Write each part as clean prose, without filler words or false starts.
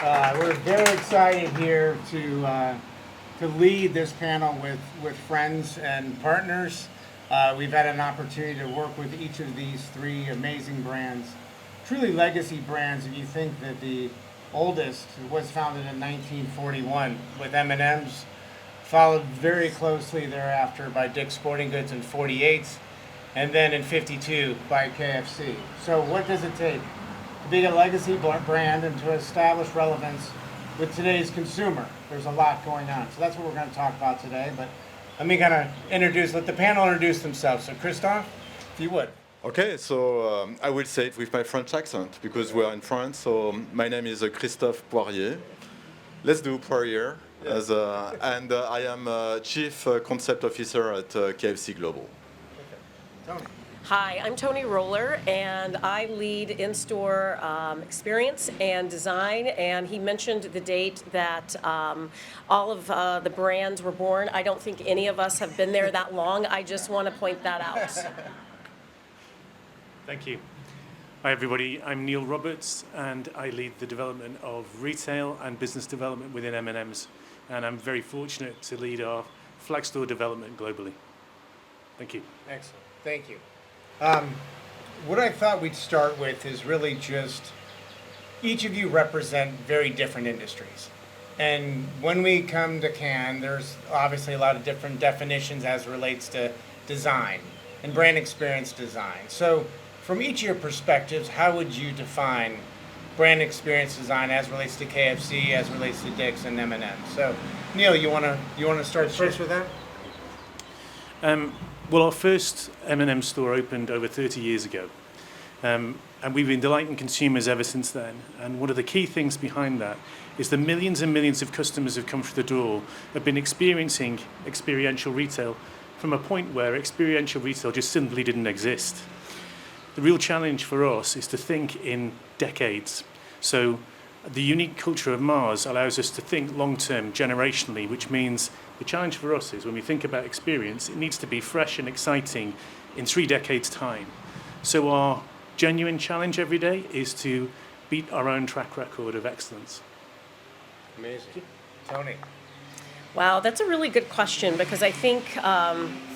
We're very excited here to lead this panel with friends and partners. We've had an opportunity to work with each of these three amazing brands, truly legacy brands. If you think that the oldest was founded in 1941 with M&M's, followed very closely thereafter by Dick's Sporting Goods in 48, and then in 52 by KFC. So what does it take to be a legacy brand and to establish relevance with today's consumer? There's a lot going on. So that's what we're going to talk about today. But let me kind of let the panel introduce themselves. So Christophe, if you would. Okay, so I will say it with my French accent because we are in France. So my name is Christophe Poirier. Let's do Poirier. Yes. And I am Chief Concept Officer at KFC Global. Okay. Tony. Hi, I'm Tony Roller, and I lead in-store experience and design. And he mentioned the date that all of the brands were born. I don't think any of us have been there that long. I just want to point that out. Thank you. Hi, everybody. I'm Neil Roberts, and I lead the development of retail and business development within M&M's. And I'm very fortunate to lead our flag store development globally. Thank you. Excellent. Thank you. What I thought we'd start with is really just each of you represent very different industries. And when we come to Cannes, there's obviously a lot of different definitions as it relates to design and brand experience design. So from each of your perspectives, how would you define brand experience design as it relates to KFC, as it relates to Dick's and M&M? So Neil, you want to start first with that? Well, our first M&M store opened over 30 years ago, and we've been delighting consumers ever since then. And one of the key things behind that is the millions and millions of customers who've come through the door have been experiencing experiential retail from a point where experiential retail just simply didn't exist. The real challenge for us is to think in decades. So the unique culture of Mars allows us to think long-term, generationally, which means the challenge for us is when we think about experience, it needs to be fresh and exciting in 3 decades' time. So our genuine challenge every day is to beat our own track record of excellence. Amazing. Tony. Wow, that's a really good question, because I think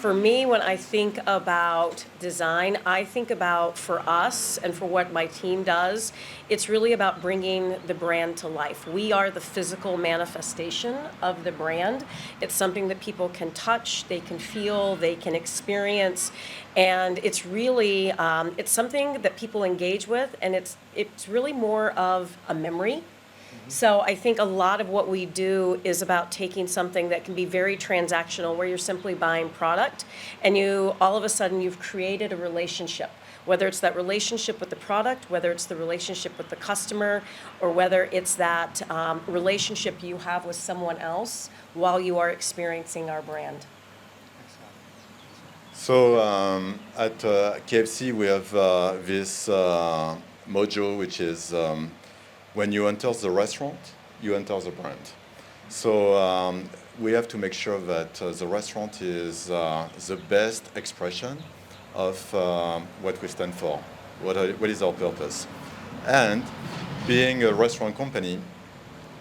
for me, when I think about design, I think about, for us and for what my team does, it's really about bringing the brand to life. We are the physical manifestation of the brand. It's something that people can touch, they can feel, they can experience, and it's really, it's something that people engage with, and it's really more of a memory. So I think a lot of what we do is about taking something that can be very transactional, where you're simply buying product, and all of a sudden you've created a relationship, whether it's that relationship with the product, whether it's the relationship with the customer, or whether it's that relationship you have with someone else while you are experiencing our brand. So at KFC we have this mojo, which is when you enter the restaurant, you enter the brand. So we have to make sure that the restaurant is the best expression of what we stand for, what is our purpose. And being a restaurant company,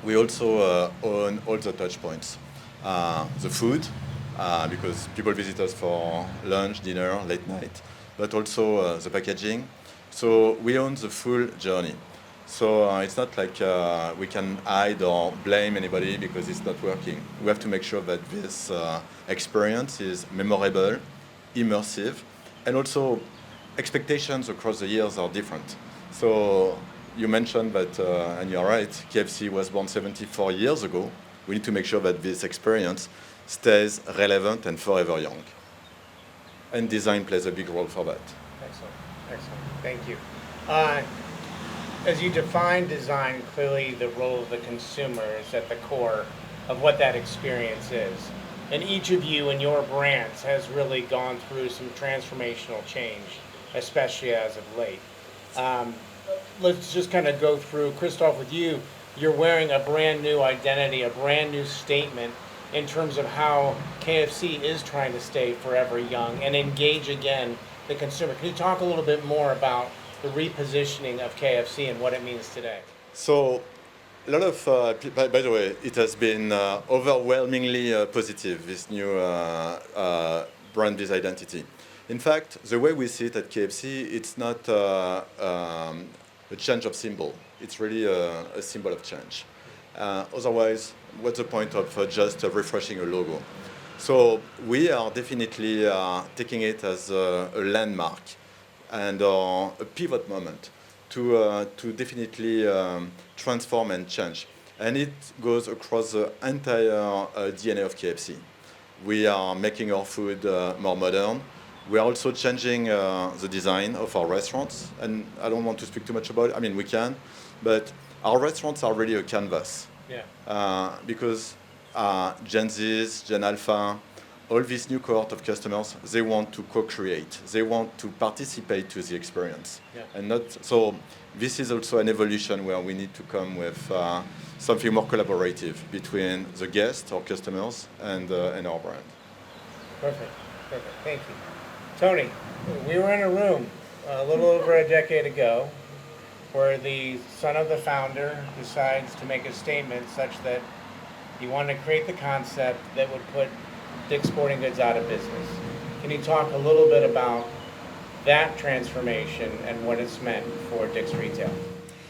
we also own all the touch points. The food, because people visit us for lunch, dinner, late night, but also the packaging. So we own the full journey. So it's not like we can hide or blame anybody because it's not working. We have to make sure that this experience is memorable, immersive, and also expectations across the years are different. So you mentioned that, and you're right, KFC was born 74 years ago. We need to make sure that this experience stays relevant and forever young. And design plays a big role for that. Excellent. Excellent. Thank you. As you define design, clearly the role of the consumer is at the core of what that experience is. And each of you in your brands has really gone through some transformational change, especially as of late. Let's just kind of go through, Christophe, with you. You're wearing a brand new identity, a brand new statement in terms of how KFC is trying to stay forever young and engage again the consumer. Can you talk a little bit more about the repositioning of KFC and what it means today? So a lot of, by the way, it has been overwhelmingly positive, this new brand this identity. In fact, the way we see it at KFC, it's not a change of symbol. It's really a symbol of change. Otherwise, what's the point of just refreshing a logo? So we are definitely taking it as a landmark and a pivot moment to definitely transform and change. And it goes across the entire DNA of KFC. We are making our food more modern. We are also changing the design of our restaurants. And I don't want to speak too much about it. I mean, we can. But our restaurants are really a canvas. Yeah. Because Gen Zs, Gen Alpha, all this new cohort of customers, they want to co-create. They want to participate to the experience. Yeah. And not so. This is also an evolution where we need to come with something more collaborative between the guests, our customers, and our brand. Perfect. Perfect. Thank you. Tony, we were in a room a little over a decade ago where the son of the founder decides to make a statement such that he wanted to create the concept that would put Dick's Sporting Goods out of business. Can you talk a little bit about that transformation and what it's meant for Dick's Retail?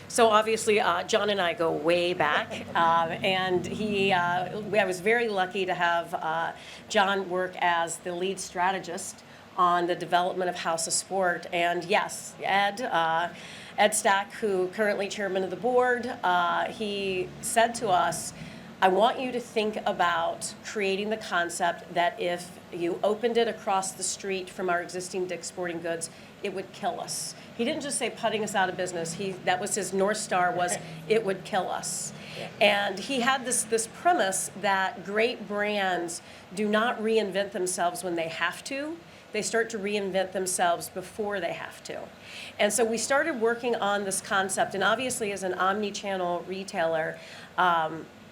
So obviously, John and I go way back, and I was very lucky to have John work as the lead strategist on the development of House of Sport. And yes, Ed Stack, who currently chairman of the board, he said to us, I want you to think about creating the concept that if you opened it across the street from our existing Dick's Sporting Goods, it would kill us. He didn't just say putting us out of business. That was his North Star, was it would kill us. And he had this premise that great brands do not reinvent themselves when they have to. They start to reinvent themselves before they have to. And so we started working on this concept. And obviously, as an omni-channel retailer,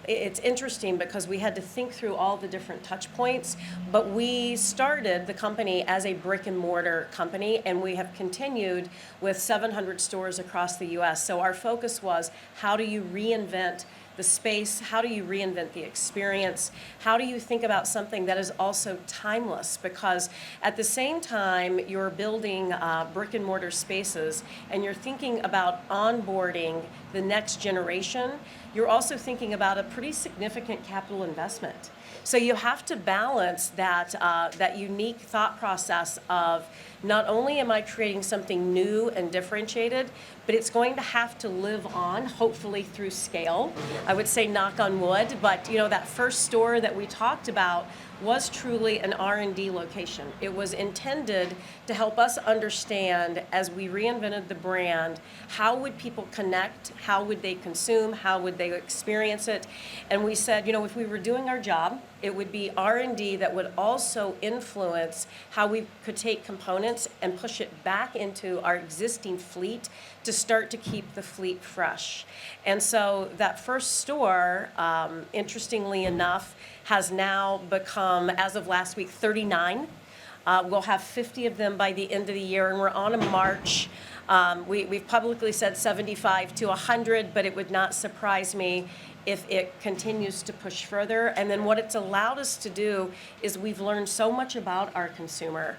it's interesting because we had to think through all the different touch points, but we started the company as a brick and mortar company, and we have continued with 700 stores across the US. So our focus was, how do you reinvent the space? How do you reinvent the experience? How do you think about something that is also timeless? Because at the same time, you're building brick and mortar spaces and you're thinking about onboarding the next generation, you're also thinking about a pretty significant capital investment. So you have to balance that unique thought process of not only am I creating something new and differentiated, but it's going to have to live on, hopefully through scale. I would say knock on wood, but that first store that we talked about was truly an R&D location. It was intended to help us understand, as we reinvented the brand, how would people connect, how would they consume, how would they experience it. And we said, if we were doing our job, it would be R&D that would also influence how we could take components and push it back into our existing fleet to start to keep the fleet fresh. And so that first store, interestingly enough, has now become, as of last week, 39. We'll have 50 of them by the end of the year, and we're on a march. We've publicly said 75 to 100, but it would not surprise me if it continues to push further. And then what it's allowed us to do is we've learned so much about our consumer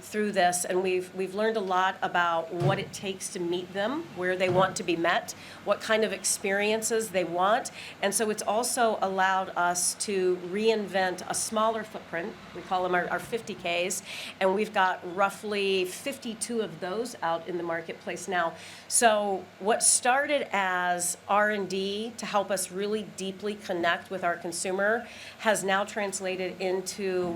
through this, and we've learned a lot about what it takes to meet them, where they want to be met, what kind of experiences they want. And so it's also allowed us to reinvent a smaller footprint. We call them our 50Ks, and we've got roughly 52 of those out in the marketplace now. So what started as R&D to help us really deeply connect with our consumer has now translated into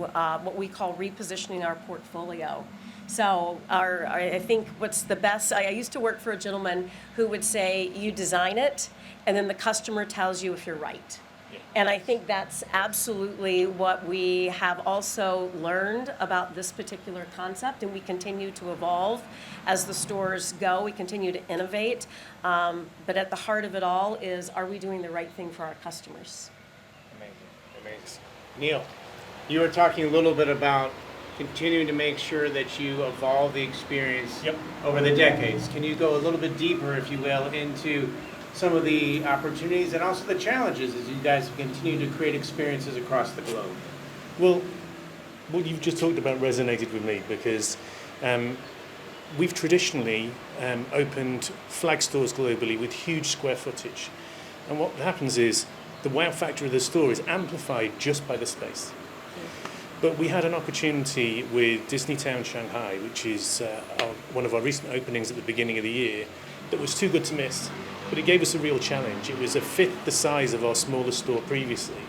what we call repositioning our portfolio. So I think what's the best, I used to work for a gentleman who would say, you design it, and then the customer tells you if you're right. And I think that's absolutely what we have also learned about this particular concept, and we continue to evolve as the stores go. We continue to innovate, but at the heart of it all is, are we doing the right thing for our customers? Amazing. Neil, you were talking a little bit about continuing to make sure that you evolve the experience over the decades. Can you go a little bit deeper, if you will, into some of the opportunities and also the challenges as you guys continue to create experiences across the globe. Well, what you've just talked about resonated with me because we've traditionally opened flag stores globally with huge square footage. And what happens is the wow factor of the store is amplified just by the space. But we had an opportunity with Disney Town Shanghai, which is one of our recent openings at the beginning of the year, that was too good to miss. But it gave us a real challenge. It was a fifth the size of our smallest store previously.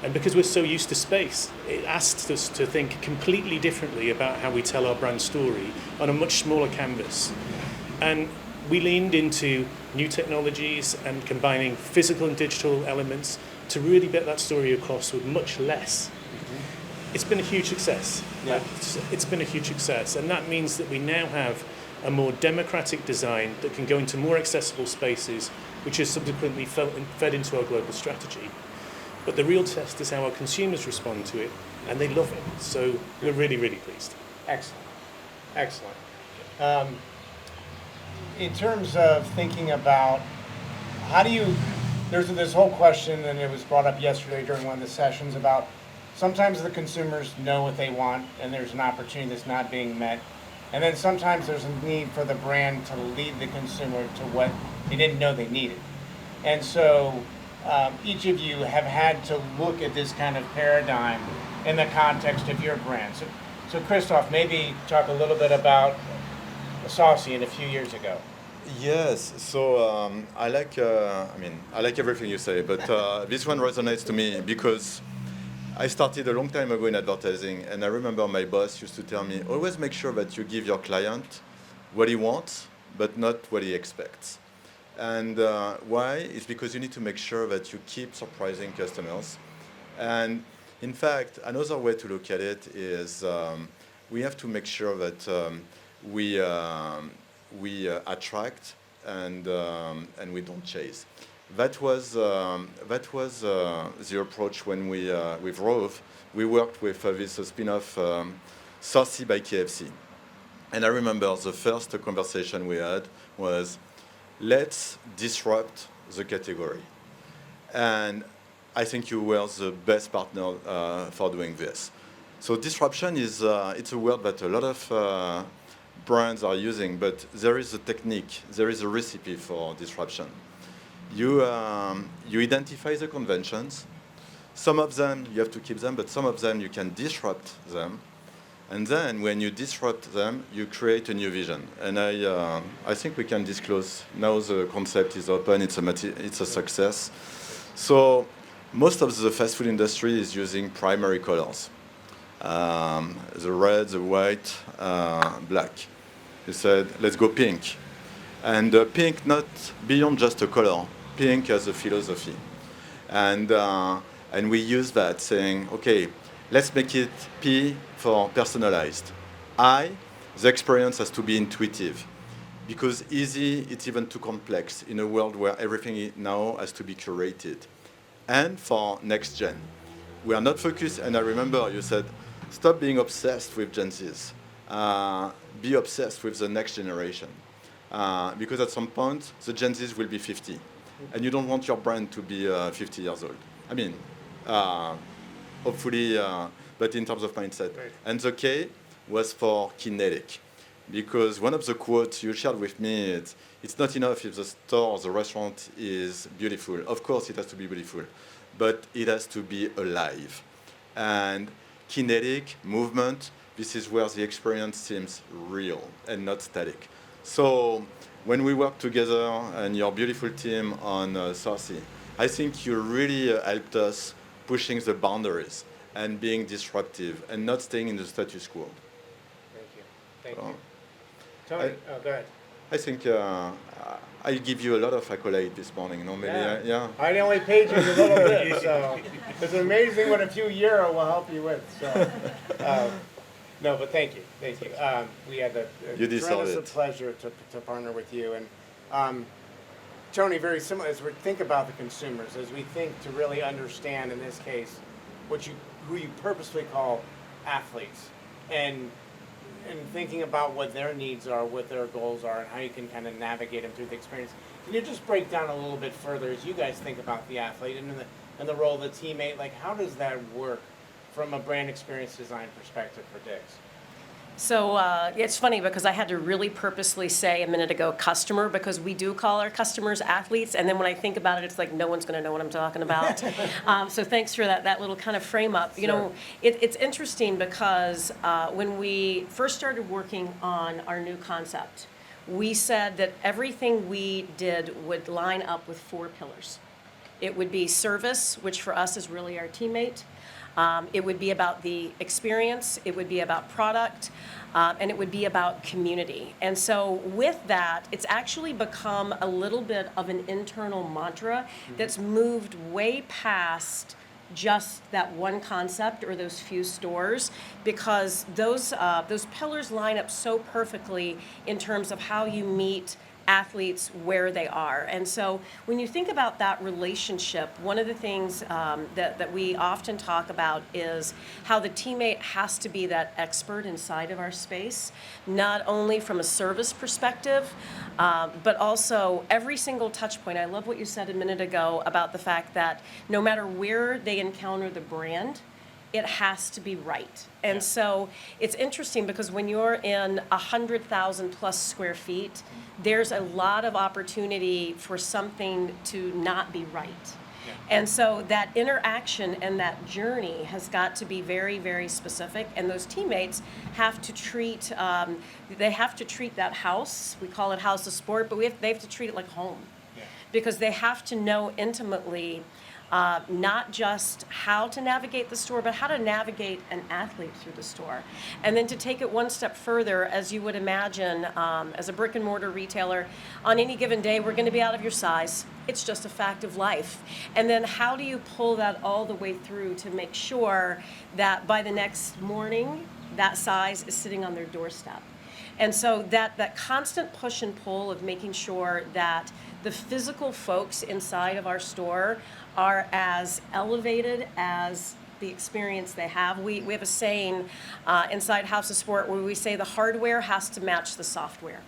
And because we're so used to space, it asked us to think completely differently about how we tell our brand story on a much smaller canvas. And we leaned into new technologies and combining physical and digital elements to really get that story across with much less. It's been a huge success. Yeah. It's been a huge success. And that means that we now have a more democratic design that can go into more accessible spaces, which has subsequently fed into our global strategy. But the real test is how our consumers respond to it, and they love it. So we're really, really pleased. Excellent. Excellent. In terms of thinking about how do you, there's this whole question, and it was brought up yesterday during one of the sessions about sometimes the consumers know what they want and there's an opportunity that's not being met. And then sometimes there's a need for the brand to lead the consumer to what they didn't know they needed. And so each of you have had to look at this kind of paradigm in the context of your brand. So Christoph, maybe talk a little bit about Saucy in a few years ago. Yes, so I like everything you say, but this one resonates to me because I started a long time ago in advertising, and I remember my boss used to tell me, always make sure that you give your client what he wants, but not what he expects. And why? It's because you need to make sure that you keep surprising customers. And in fact, another way to look at it is we have to make sure that we attract and we don't chase. That was the approach when we with Rowe we worked with this spin-off Saucy by KFC, and I remember the first conversation we had was let's disrupt the category, and I think you were the best partner for doing this. So disruption is it's a word that a lot of brands are using, but there is a technique, there is a recipe for disruption. You identify the conventions. Some of them you have to keep them, but some of them you can disrupt them. And then when you disrupt them, you create a new vision. And I think we can disclose now the concept is open. It's a success. So most of the fast food industry is using primary colors, the red, the white, black. You said let's go pink, and pink not beyond just a color. Pink as a philosophy, and we use that saying, okay, let's make it P for personalized. I, the experience has to be intuitive, because easy it's even too complex in a world where everything now has to be curated. And for next gen, we are not focused. And I remember you said, stop being obsessed with Gen Zs, be obsessed with the next generation, because at some point the Gen Zs will be 50. And you don't want your brand to be 50 years old. I mean, hopefully, but in terms of mindset. Right. And the K was for kinetic, because one of the quotes you shared with me, it's not enough if the store or the restaurant is beautiful. Of course, it has to be beautiful, but it has to be alive. And kinetic, movement, this is where the experience seems real and not static. So when we work together and your beautiful team on Saucy, I think you really helped us pushing the boundaries and being disruptive and not staying in the status quo. Thank you. Thank you. Tony, go ahead. I think I give you a lot of accolade this morning. No, maybe yeah. I only paid you a little bit, so it's amazing what a few euro will help you with. So, no, but thank you. We had a tremendous pleasure to partner with you. And Tony, very similar, as we think about the consumers, as we think to really understand, in this case, who you purposely call athletes. And and thinking about what their needs are, what their goals are, and how you can kind of navigate them through the experience. Can you just break down a little bit further as you guys think about the athlete and the role of the teammate? Like, how does that work from a brand experience design perspective for Dick's? So it's funny because I had to really purposely say a minute ago customer, because we do call our customers athletes, and then when I think about it, it's like no one's going to know what I'm talking about. So thanks for that little kind of frame up. You know, it's interesting because when we first started working on our new concept, we said that everything we did would line up with 4 pillars. It would be service, which for us is really our teammate. It would be about the experience, it would be about product, and it would be about community. And so with that, it's actually become a little bit of an internal mantra that's moved way past just that one concept or those few stores, because those pillars line up so perfectly in terms of how you meet athletes where they are. And so when you think about that relationship, one of the things that we often talk about is how the teammate has to be that expert inside of our space, not only from a service perspective, but also every single touch point. I love what you said a minute ago about the fact that no matter where they encounter the brand, it has to be right. And so it's interesting because when you're in 100,000 plus square feet, there's a lot of opportunity for something to not be right. And so that interaction and that journey has got to be very, very specific. And those teammates have to treat, they have to treat that house, we call it House of Sport, but they have to treat it like home. Because they have to know intimately not just how to navigate the store, but how to navigate an athlete through the store. And then to take it one step further, as you would imagine, as a brick and mortar retailer, on any given day, we're going to be out of your size. It's just a fact of life. And then how do you pull that all the way through to make sure that by the next morning, that size is sitting on their doorstep? And so that constant push and pull of making sure that the physical folks inside of our store are as elevated as the experience they have. We have a saying inside House of Sport where we say the hardware has to match the software.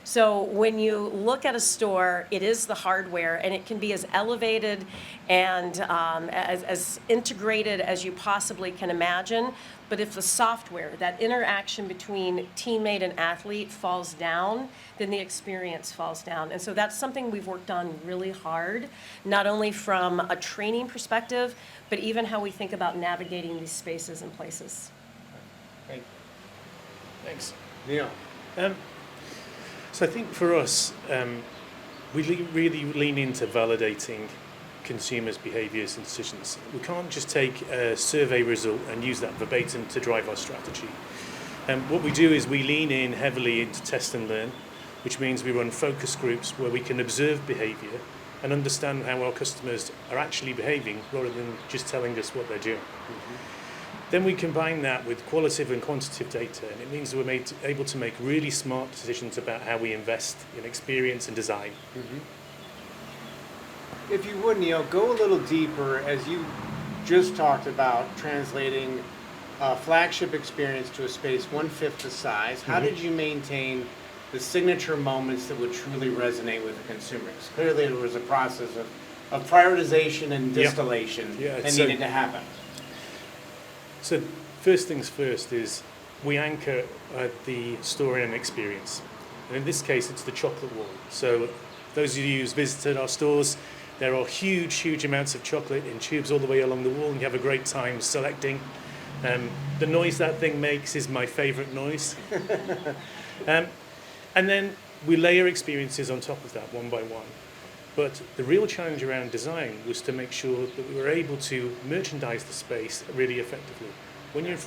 So when you look at a store, it is the hardware, and it can be as elevated and as integrated as you possibly can imagine. But if the software, that interaction between teammate and athlete falls down, then the experience falls down. And so that's something we've worked on really hard, not only from a training perspective, but even how we think about navigating these spaces and places. Thank you. Thanks. Neil. So I think for us, we really lean into validating consumers' behaviours and decisions. We can't just take a survey result and use that verbatim to drive our strategy. What we do is we lean in heavily into test and learn, which means we run focus groups where we can observe behaviour and understand how our customers are actually behaving rather than just telling us what they're doing. Then we combine that with qualitative and quantitative data, and it means that we're able to make really smart decisions about how we invest in experience and design. If you would, Neil, go a little deeper as you just talked about translating a flagship experience to a space 1/5 the size. How did you maintain the signature moments that would truly resonate with the consumers? Clearly, there was a process of prioritization and distillation that needed to happen. So first things first is we anchor the store in an experience. And in this case, it's the chocolate wall. So those of you who've visited our stores, there are huge, huge amounts of chocolate in tubes all the way along the wall, and you have a great time selecting. The noise that thing makes is my favorite noise. And then we layer experiences on top of that one by one. But the real challenge around design was to make sure that we were able to merchandise the space really effectively. When you're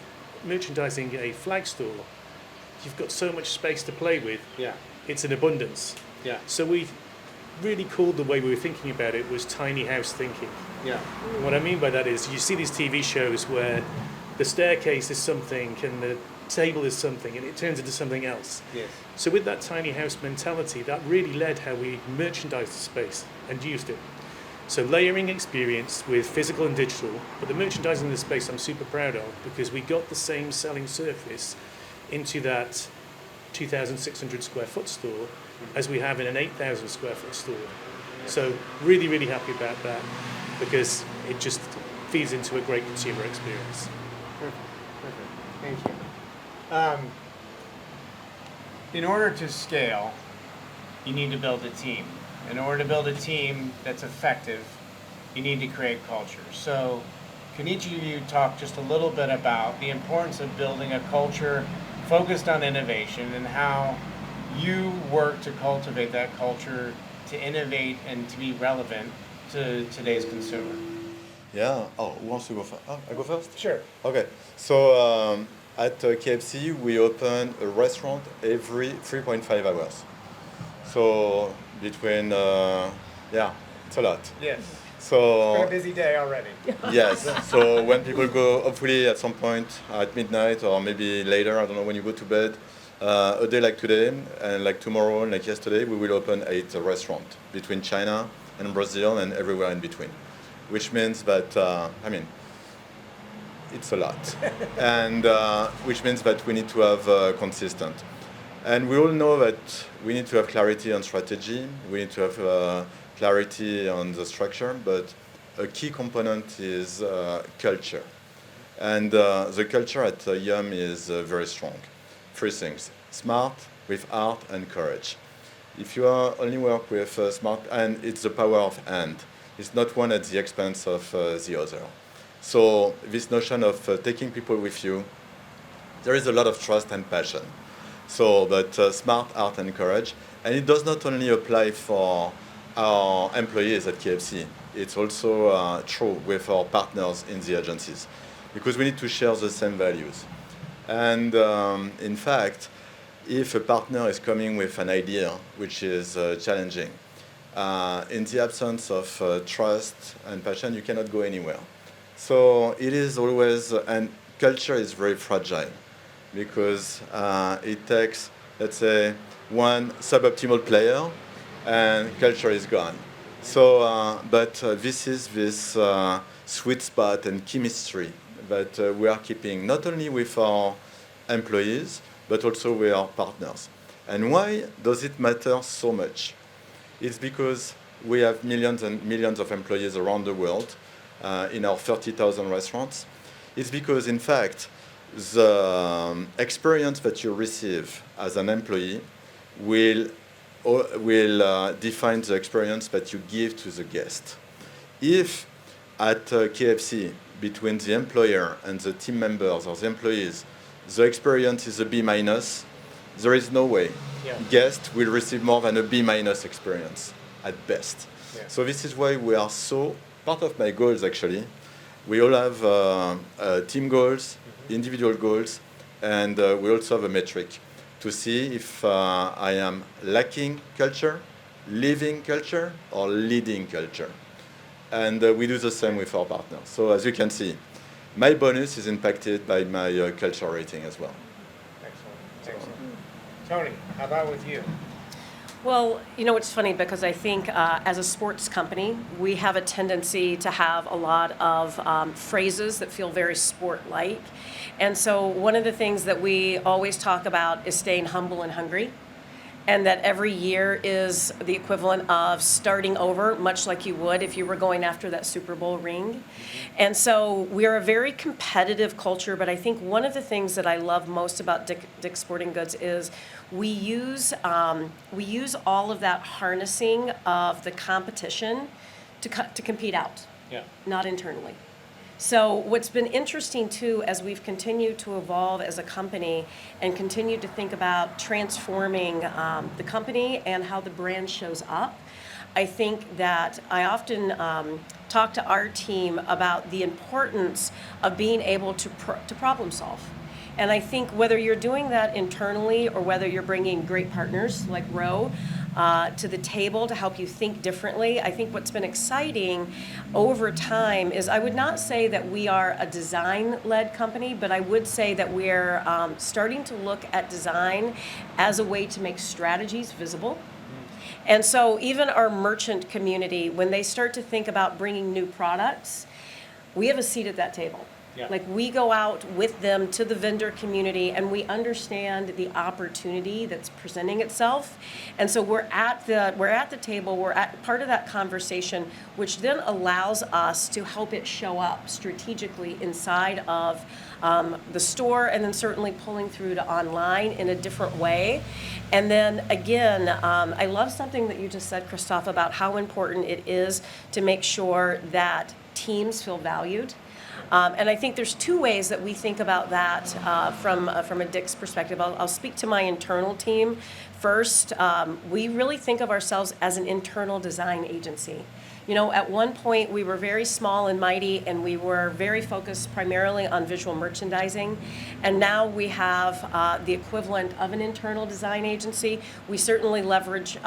merchandising a flag store, you've got so much space to play with. It's an abundance. So we really called the way we were thinking about it was tiny house thinking. And what I mean by that is you see these TV shows where the staircase is something and the table is something and it turns into something else. So with that tiny house mentality, that really led how we merchandised the space and used it. So layering experience with physical and digital, but the merchandising of the space I'm super proud of because we got the same selling surface into that 2,600 square foot store as we have in an 8,000 square foot store. So really, really happy about that because it just feeds into a great consumer experience. Perfect. Thank you. In order to scale, you need to build a team. In order to build a team that's effective, you need to create culture. So can each of you talk just a little bit about the importance of building a culture focused on innovation and how you work to cultivate that culture to innovate and to be relevant to today's consumer? Yeah. Oh, who wants to go first? Oh, I go first? Sure. Okay. So at KFC, we open a restaurant every 3.5 hours. So between, it's a lot. Yes. So Been a busy day already. yes. So when people go, hopefully at some point at midnight or maybe later, I don't know when you go to bed, a day like today and like tomorrow and like yesterday, we will open 8 restaurants between China and Brazil and everywhere in between, which means that it's a lot, and which means that we need to have consistent. And we all know that we need to have clarity on strategy. We need to have clarity on the structure, but a key component is culture. And the culture at Yum is very strong. 3 things: smart, with art, and courage. If you only work with smart, and it's the power of and, it's not one at the expense of the other. So this notion of taking people with you, there is a lot of trust and passion. So, but smart, art, and courage. And it does not only apply for our employees at KFC, it's also true with our partners in the agencies, because we need to share the same values. And in fact, if a partner is coming with an idea which is challenging, in the absence of trust and passion, you cannot go anywhere. So it is always, and culture is very fragile, because it takes, let's say, one suboptimal player and culture is gone. So, but this is this sweet spot and chemistry that we are keeping not only with our employees, but also with our partners. And why does it matter so much? It's because we have millions and millions of employees around the world in our 30,000 restaurants. It's because, in fact, the experience that you receive as an employee will define the experience that you give to the guest. If at KFC, between the employer and the team members or the employees, the experience is a B-, there is no way guests will receive more than a B- experience at best. Yeah. So this is why we are so, part of my goals actually, we all have team goals, individual goals, and we also have a metric to see if I am lacking culture, living culture, or leading culture. And we do the same with our partners. So as you can see, my bonus is impacted by my culture rating as well. Excellent. Tony, how about with you? Well, you know, it's funny because I think as a sports company, we have a tendency to have a lot of phrases that feel very sport-like. And so one of the things that we always talk about is staying humble and hungry, and that every year is the equivalent of starting over, much like you would if you were going after that Super Bowl ring. And so we're a very competitive culture, but I think one of the things that I love most about Dick's Sporting Goods is we use all of that harnessing of the competition to compete out, not internally. So what's been interesting too, as we've continued to evolve as a company and continued to think about transforming the company and how the brand shows up, I think that I often talk to our team about the importance of being able to problem solve. And I think whether you're doing that internally or whether you're bringing great partners like Rowe to the table to help you think differently, I think what's been exciting over time is I would not say that we are a design-led company, but I would say that we're starting to look at design as a way to make strategies visible. And so even our merchant community, when they start to think about bringing new products, we have a seat at that table. Yeah. Like we go out with them to the vendor community and we understand the opportunity that's presenting itself. And so we're at the table, we're at part of that conversation, which then allows us to help it show up strategically inside of the store, and then certainly pulling through to online in a different way. And then again, I love something that you just said, Christophe, about how important it is to make sure that teams feel valued. And I think there's two ways that we think about that from a Dick's perspective. I'll speak to my internal team first. We really think of ourselves as an internal design agency. You know, at one point we were very small and mighty, and we were very focused primarily on visual merchandising. And now we have the equivalent of an internal design agency. We certainly leverage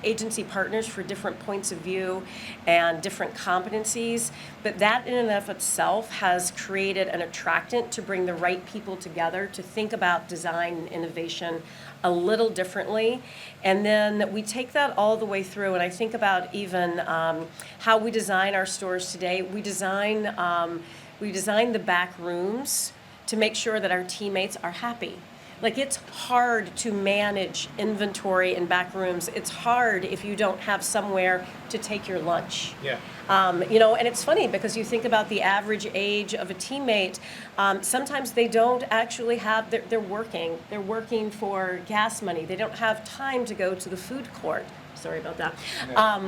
agency partners for different points of view and different competencies. But that in and of itself has created an attractant to bring the right people together to think about design and innovation a little differently. And then we take that all the way through, and I think about even how we design our stores today. We design the back rooms to make sure that our teammates are happy. Like, it's hard to manage inventory in back rooms. It's hard if you don't have somewhere to take your lunch. Yeah. You know, and it's funny because you think about the average age of a teammate. Sometimes they don't actually have, they're working for gas money. They don't have time to go to the food court. Sorry about that.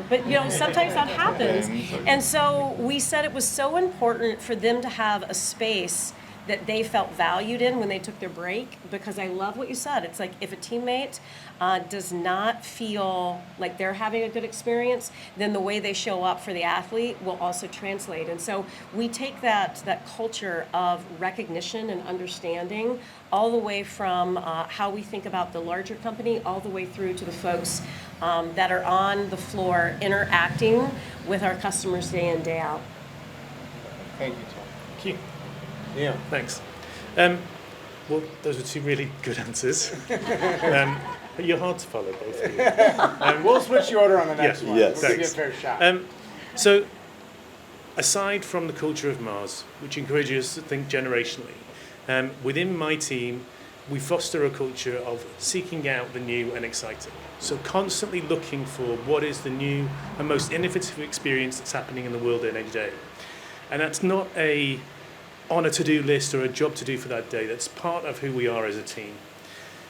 But, you know, sometimes that happens. And so we said it was so important for them to have a space that they felt valued in when they took their break, because I love what you said. It's like, if a teammate does not feel like they're having a good experience, then the way they show up for the athlete will also translate. And so we take that culture of recognition and understanding all the way from how we think about the larger company, all the way through to the folks that are on the floor interacting with our customers day in, day out. Thank you, Tom. Thank you. Yeah. Thanks. Well, those are two really good answers. But you're hard to follow, both of you. We'll switch the order on the next one. Yes. We'll give you a Thanks. fair shot. So, aside from the culture of Mars, which encourages us to think generationally, within my team, we foster a culture of seeking out the new and exciting. So constantly looking for what is the new and most innovative experience that's happening in the world in any day. And that's not on a to-do list or a job to do for that day. That's part of who we are as a team.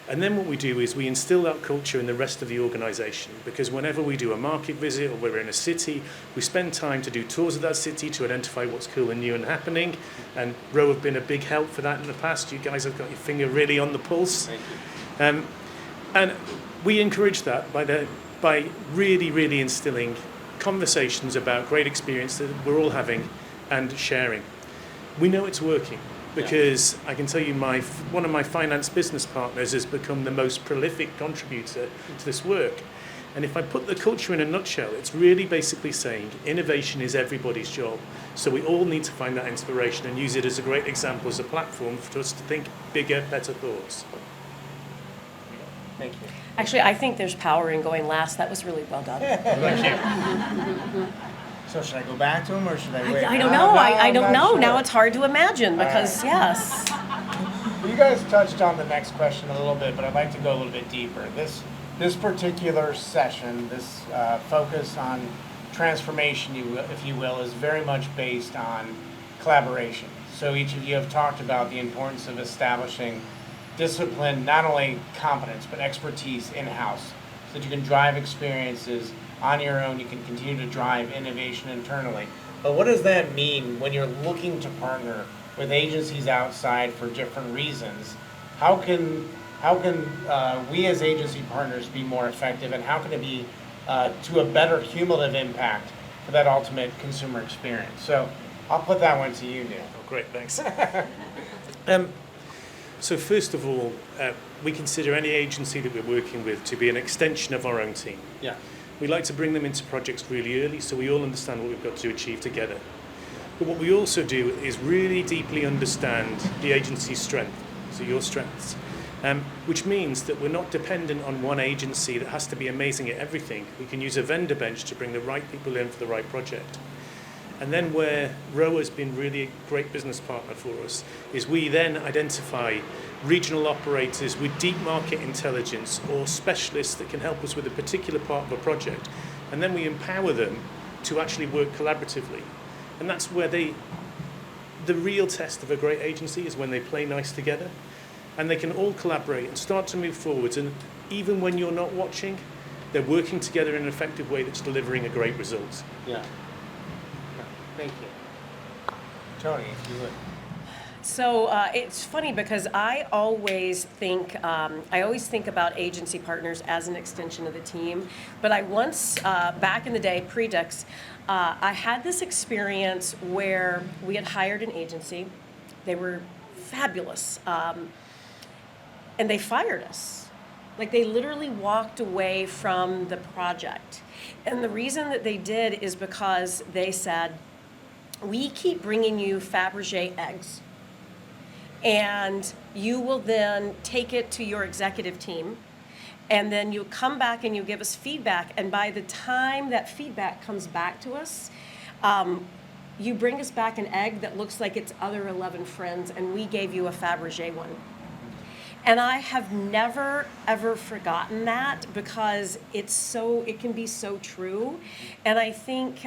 And then what we do is we instill that culture in the rest of the organisation, because whenever we do a market visit or we're in a city, we spend time to do tours of that city to identify what's cool and new and happening. And Rowe have been a big help for that in the past. You guys have got your finger really on the pulse. Thank you. And we encourage that by really, really instilling conversations about great experience that we're all having and sharing. We know it's working, because I can tell you one of my finance business partners has become the most prolific contributor to this work. And if I put the culture in a nutshell, it's really basically saying innovation is everybody's job. So we all need to find that inspiration and use it as a great example, as a platform for us to think bigger, better thoughts. Thank you. Actually, I think there's power in going last. That was really well done. Thank you. So should I go back to him, or should I wait? I don't know. I don't I'm not know. sure. Now it's hard to imagine because, yes. You guys touched on the next question a little bit, but I'd like to go a little bit deeper. This particular session, this focus on transformation, if you will, is very much based on collaboration. So each of you have talked about the importance of establishing discipline, not only competence, but expertise in-house, so that you can drive experiences on your own. You can continue to drive innovation internally. But what does that mean when you're looking to partner with agencies outside for different reasons? How can we as agency partners be more effective, and how can it be to a better cumulative impact for that ultimate consumer experience? So I'll put that one to you, Neil. Oh, great, thanks. So first of all, we consider any agency that we're working with to be an extension of our own team. Yeah. We like to bring them into projects really early so we all understand what we've got to achieve together. But what we also do is really deeply understand the agency's strength, so your strengths, which means that we're not dependent on one agency that has to be amazing at everything. We can use a vendor bench to bring the right people in for the right project. And then where Rowe has been really a great business partner for us is we then identify regional operators with deep market intelligence or specialists that can help us with a particular part of a project. And then we empower them to actually work collaboratively. And that's where the real test of a great agency is when they play nice together and they can all collaborate and start to move forwards. And even when you're not watching, they're working together in an effective way that's delivering a great result. Yeah. Thank you. Tony, if you would. So it's funny because I always think about agency partners as an extension of the team. But I once, back in the day, pre-Dix, I had this experience where we had hired an agency. They were fabulous, and they fired us. Like, they literally walked away from the project. And the reason that they did is because they said, we keep bringing you Fabergé eggs, and you will then take it to your executive team, and then you come back and you give us feedback, and by the time that feedback comes back to us, you bring us back an egg that looks like its other 11 friends, and we gave you a Fabergé one. And I have never, ever forgotten that because it can be so true. And I think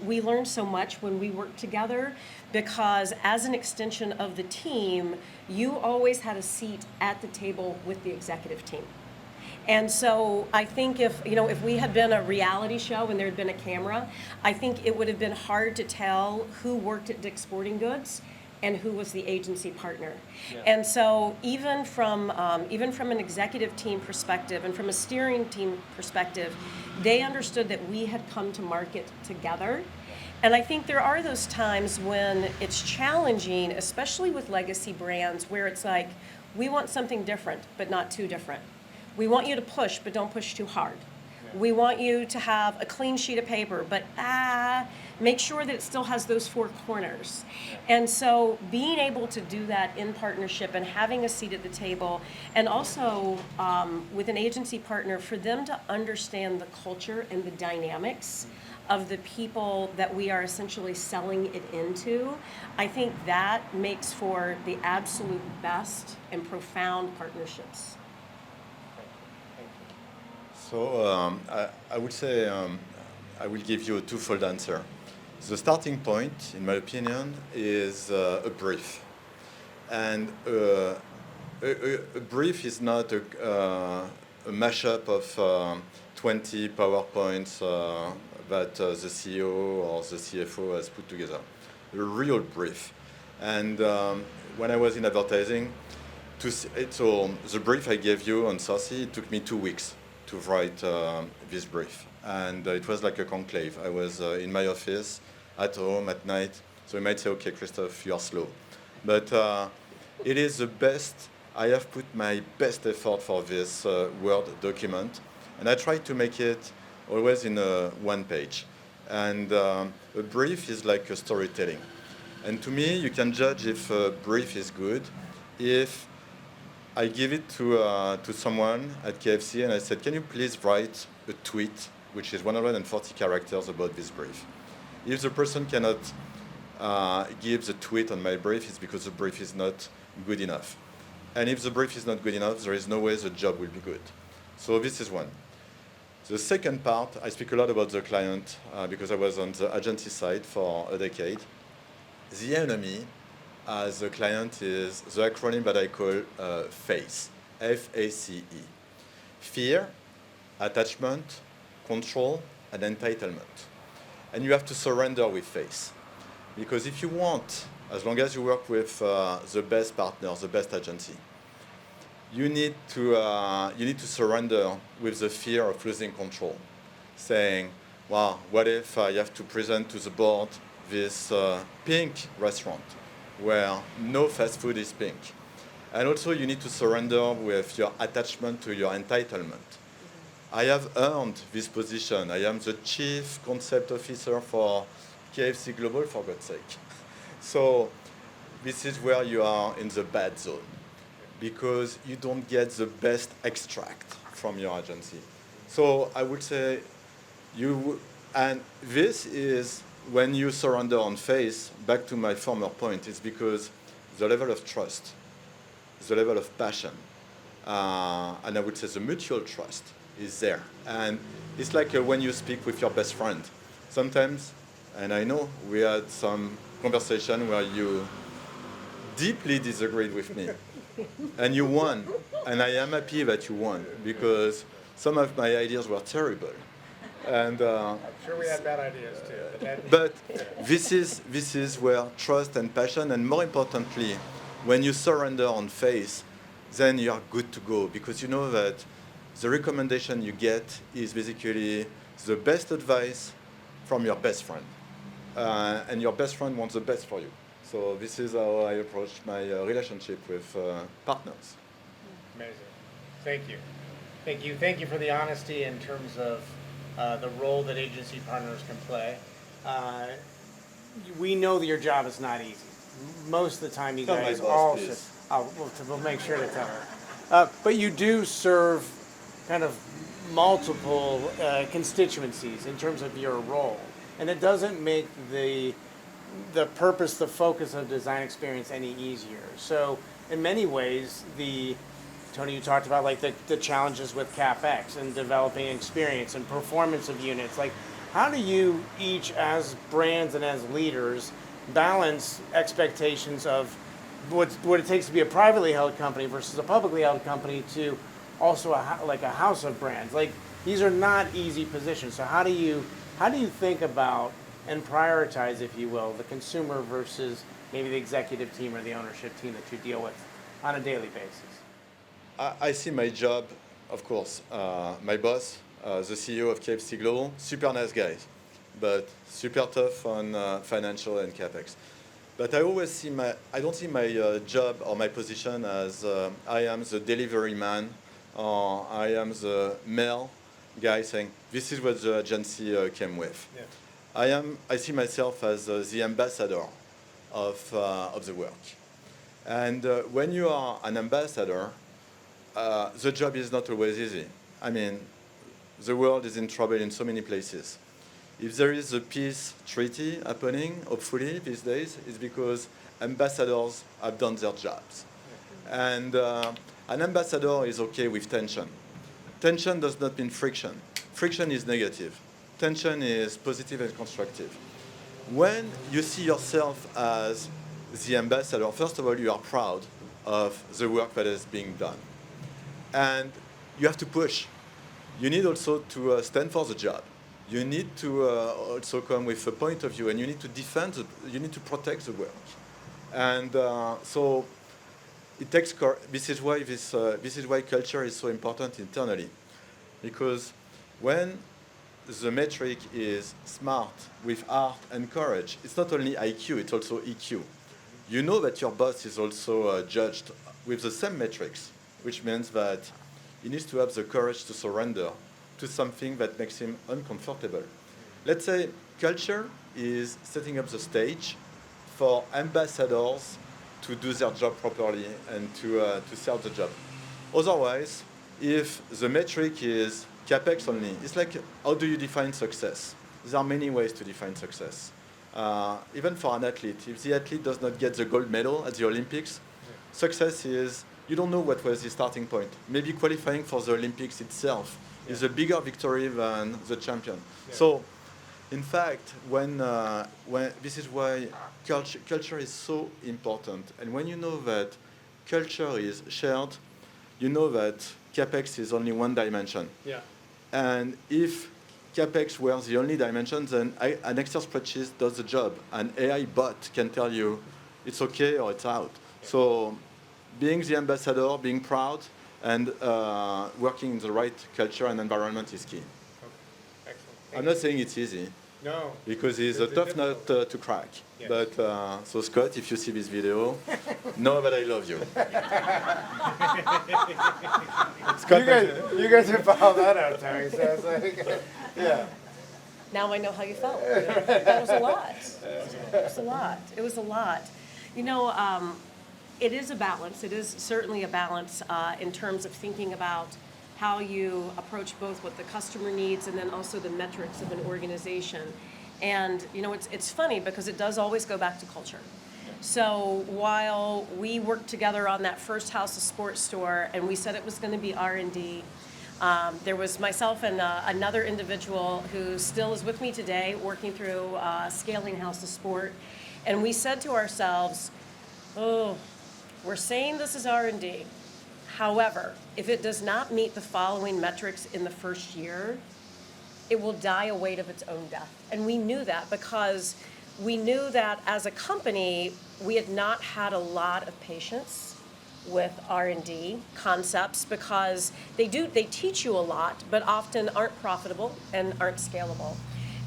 we learn so much when we work together because as an extension of the team, you always had a seat at the table with the executive team. And so I think if we had been a reality show and there had been a camera, I think it would have been hard to tell who worked at Dick's Sporting Goods and who was the agency partner. Yeah. And so even from an executive team perspective and from a steering team perspective, they understood that we had come to market together. And I think there are those times when it's challenging, especially with legacy brands, where it's like, we want something different, but not too different. We want you to push, but don't push too hard. We want you to have a clean sheet of paper, but make sure that it still has those four corners. And so being able to do that in partnership and having a seat at the table, and also with an agency partner, for them to understand the culture and the dynamics of the people that we are essentially selling it into, I think that makes for the absolute best and profound partnerships. So I would say I will give you a twofold answer. The starting point, in my opinion, is a brief. And a brief is not a mashup of 20 PowerPoints that the CEO or the CFO has put together. A real brief. And when I was in advertising, so the brief I gave you on Saucy, it took me 2 weeks to write this brief. And it was like a conclave. I was in my office, at home, at night. So you might say, okay, Christophe, you are slow. But it is the best. I have put my best effort for this Word document. And I try to make it always in one page. And a brief is like a storytelling. And to me, you can judge if a brief is good if I give it to someone at KFC and I said, can you please write a tweet, which is 140 characters about this brief? If the person cannot give the tweet on my brief, it's because the brief is not good enough. And if the brief is not good enough, there is no way the job will be good. So this is one. The second part, I speak a lot about the client because I was on the agency side for a decade. The enemy as a client is the acronym that I call FACE, F-A-C-E. Fear, attachment, control, and entitlement. And you have to surrender with FACE. Because if you want, as long as you work with the best partner, the best agency, you need to surrender with the fear of losing control. Saying, wow, what if I have to present to the board this pink restaurant where no fast food is pink? And also you need to surrender with your attachment to your entitlement. I have earned this position. I am the chief concept officer for KFC Global, for God's sake. So this is where you are in the bad zone because you don't get the best extract from your agency. So I would say and this is when you surrender on face, back to my former point, it's because the level of trust, the level of passion, and I would say the mutual trust is there. And it's like when you speak with your best friend. Sometimes, and I know we had some conversation where you deeply disagreed with me, and you won. And I am happy that you won, because some of my ideas were terrible. And I'm sure we had bad ideas too. but this is where trust and passion, and more importantly, when you surrender on faith, then you are good to go, because you know that the recommendation you get is basically the best advice from your best friend, and your best friend wants the best for you. So this is how I approach my relationship with partners. Amazing. Thank you. Thank you. Thank you for the honesty in terms of the role that agency partners can play. We know that your job is not easy. Most of the time, you Tell my guys boss, all please. we'll make sure to tell her. But you do serve kind of multiple constituencies in terms of your role, and it doesn't make the purpose, the focus of design experience any easier. So in many ways, Tony, you talked about like the challenges with CapEx and developing experience and performance of units. Like, how do you each, as brands and as leaders, balance expectations of what it takes to be a privately held company versus a publicly held company to also like a house of brands? Like, these are not easy positions. So how do you think about and prioritize, if you will, the consumer versus maybe the executive team or the ownership team that you deal with on a daily basis? I see my job, of course, my boss, the CEO of KFC Global, super nice guys, but super tough on financial and CapEx. But I don't see my job or my position as I am the delivery man, or I am the mail guy saying, this is what the agency came with. Yeah. I see myself as the ambassador of the work. And when you are an ambassador, the job is not always easy. I mean, the world is in trouble in so many places. If there is a peace treaty happening, hopefully these days, it's because ambassadors have done their jobs. And an ambassador is okay with tension. Tension does not mean friction. Friction is negative. Tension is positive and constructive. When you see yourself as the ambassador, first of all, you are proud of the work that is being done. And you have to push. You need also to stand for the job. You need to also come with a point of view, and you need to defend, you need to protect the work. And so it takes, this is why culture is so important internally. Because when the metric is smart with art and courage, it's not only IQ, it's also EQ. You know that your boss is also judged with the same metrics, which means that he needs to have the courage to surrender to something that makes him uncomfortable. Let's say culture is setting up the stage for ambassadors to do their job properly and to sell the job. Otherwise, if the metric is CapEx only, it's like, how do you define success? There are many ways to define success. Even for an athlete, if the athlete does not get the gold medal at the Olympics, success is, you don't know what was the starting point. Maybe qualifying for the Olympics itself is a bigger victory than the champion. Yeah. So, in fact, when this is why culture is so important. And when you know that culture is shared, you know that CapEx is only one dimension. Yeah. And if CapEx were the only dimension, then an Excel spreadsheet does the job. An AI bot can tell you it's okay or it's out. Yeah. So being the ambassador, being proud, and working in the right culture and environment is key. Okay. Excellent. I'm not saying it's easy. No. Because it's a tough nut to crack. Yes. But so Scott, if you see this video, know that I love you. you guys have followed that out, Tony. So it's like, yeah. Now I know how you felt. That was a lot. It was a lot. It was a lot. You know, it is a balance. It is certainly a balance in terms of thinking about how you approach both what the customer needs and then also the metrics of an organization. And, you know, it's funny because it does always go back to culture. So while we worked together on that first House of Sport store and we said it was going to be R&D, there was myself and another individual who still is with me today working through scaling House of Sport. And we said to ourselves, oh, we're saying this is R&D. However, if it does not meet the following metrics in the first year, it will die a weight of its own death. And we knew that because we knew that as a company, we had not had a lot of patience with R&D concepts because they teach you a lot, but often aren't profitable and aren't scalable.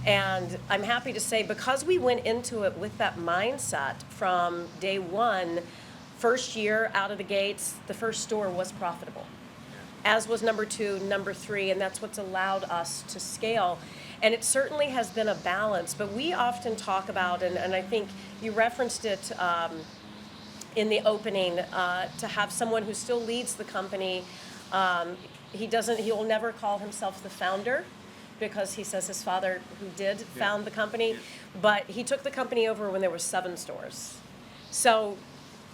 And I'm happy to say, because we went into it with that mindset from day one, first year out of the gates, the first store was profitable, as was number 2, number 3, and that's what's allowed us to scale. And it certainly has been a balance, but we often talk about, and I think you referenced it in the opening, to have someone who still leads the company. He will never call himself the founder because he says his father, who did found the company, but he took the company over when there were 7 stores. So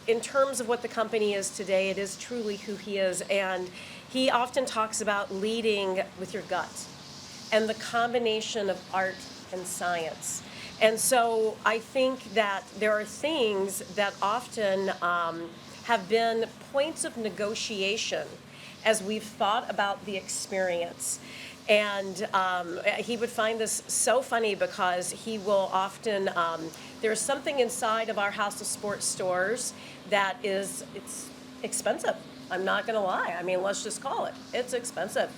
in terms of what the company is today, it is truly who he is. And he often talks about leading with your gut and the combination of art and science. And so I think that there are things that often have been points of negotiation as we've thought about the experience. And he would find this so funny because he will often, there's something inside of our House of Sport stores that it's expensive. I'm not gonna lie. I mean, let's just call it. It's expensive.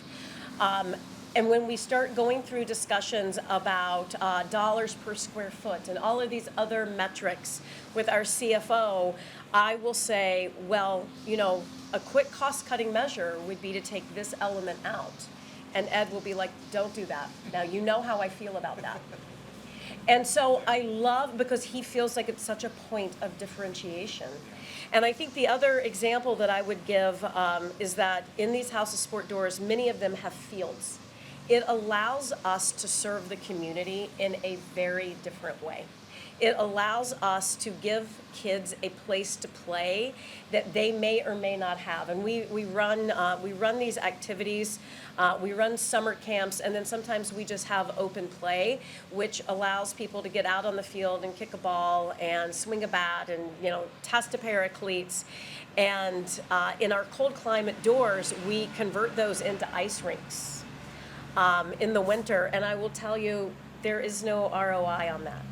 And when we start going through discussions about dollars per square foot and all of these other metrics with our CFO, I will say, well, you know, a quick cost-cutting measure would be to take this element out. And Ed will be like, don't do that. Now, you know how I feel about that. And so I love, because he feels like it's such a point of differentiation. And I think the other example that I would give is that in these House of Sport doors, many of them have fields. It allows us to serve the community in a very different way. It allows us to give kids a place to play that they may or may not have. And we run these activities, we run summer camps, and then sometimes we just have open play, which allows people to get out on the field and kick a ball and swing a bat and, you know, test a pair of cleats. And in our cold climate doors, we convert those into ice rinks in the winter. And I will tell you, there is no ROI on that.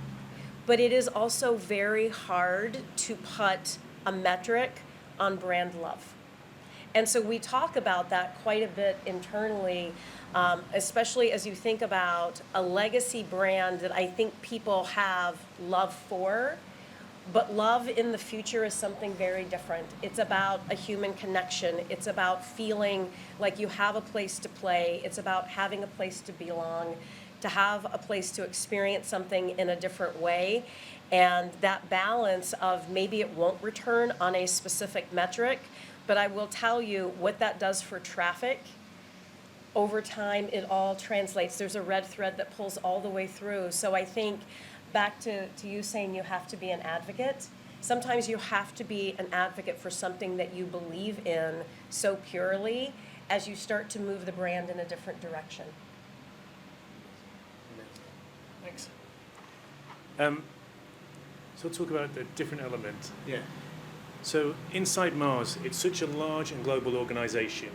But it is also very hard to put a metric on brand love. And so we talk about that quite a bit internally, especially as you think about a legacy brand that I think people have love for. But love in the future is something very different. It's about a human connection. It's about feeling like you have a place to play. It's about having a place to belong, to have a place to experience something in a different way. And that balance of maybe it won't return on a specific metric, but I will tell you what that does for traffic. Over time, it all translates. There's a red thread that pulls all the way through. So I think back to you saying you have to be an advocate. Sometimes you have to be an advocate for something that you believe in so purely as you start to move the brand in a different direction. Thanks. So we'll talk about the different elements. Yeah. So inside Mars, it's such a large and global organization.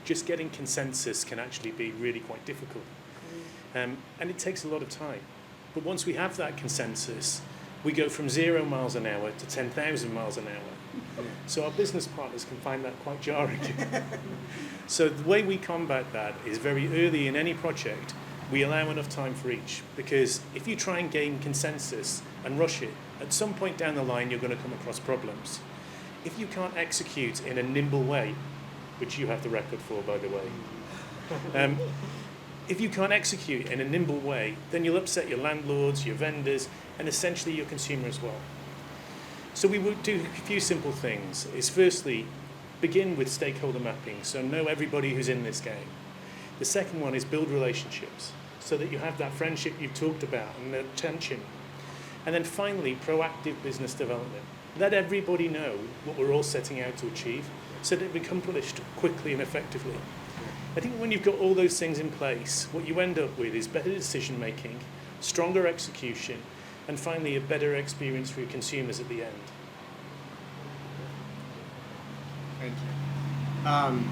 Just getting consensus can actually be really quite difficult. And it takes a lot of time. But once we have that consensus, we go from 0 miles an hour to 10,000 miles an hour. So our business partners can find that quite jarring. So the way we combat that is very early in any project, we allow enough time for each. Because if you try and gain consensus and rush it, at some point down the line, you're going to come across problems. If you can't execute in a nimble way, which you have the record for, by the way, if you can't execute in a nimble way, then you'll upset your landlords, your vendors, and essentially your consumer as well. So we would do a few simple things. Is firstly, begin with stakeholder mapping, so know everybody who's in this game. The second one is build relationships. so that you have that friendship you've talked about and the tension. And then finally, proactive business development. Let everybody know what we're all setting out to achieve so that it can be accomplished quickly and effectively. I think when you've got all those things in place, what you end up with is better decision making, stronger execution, and finally a better experience for your consumers at the end. Thank you.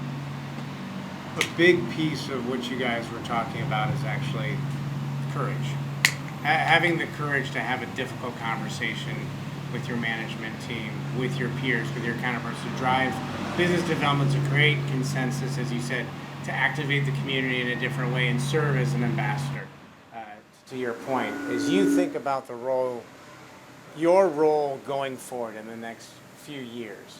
A big piece of what you guys were talking about is actually courage. Having the courage to have a difficult conversation with your management team, with your peers, with your counterparts, to drive business development, to create consensus, as you said, to activate the community in a different way and serve as an ambassador. To your point, as you think about the role, your role going forward in the next few years,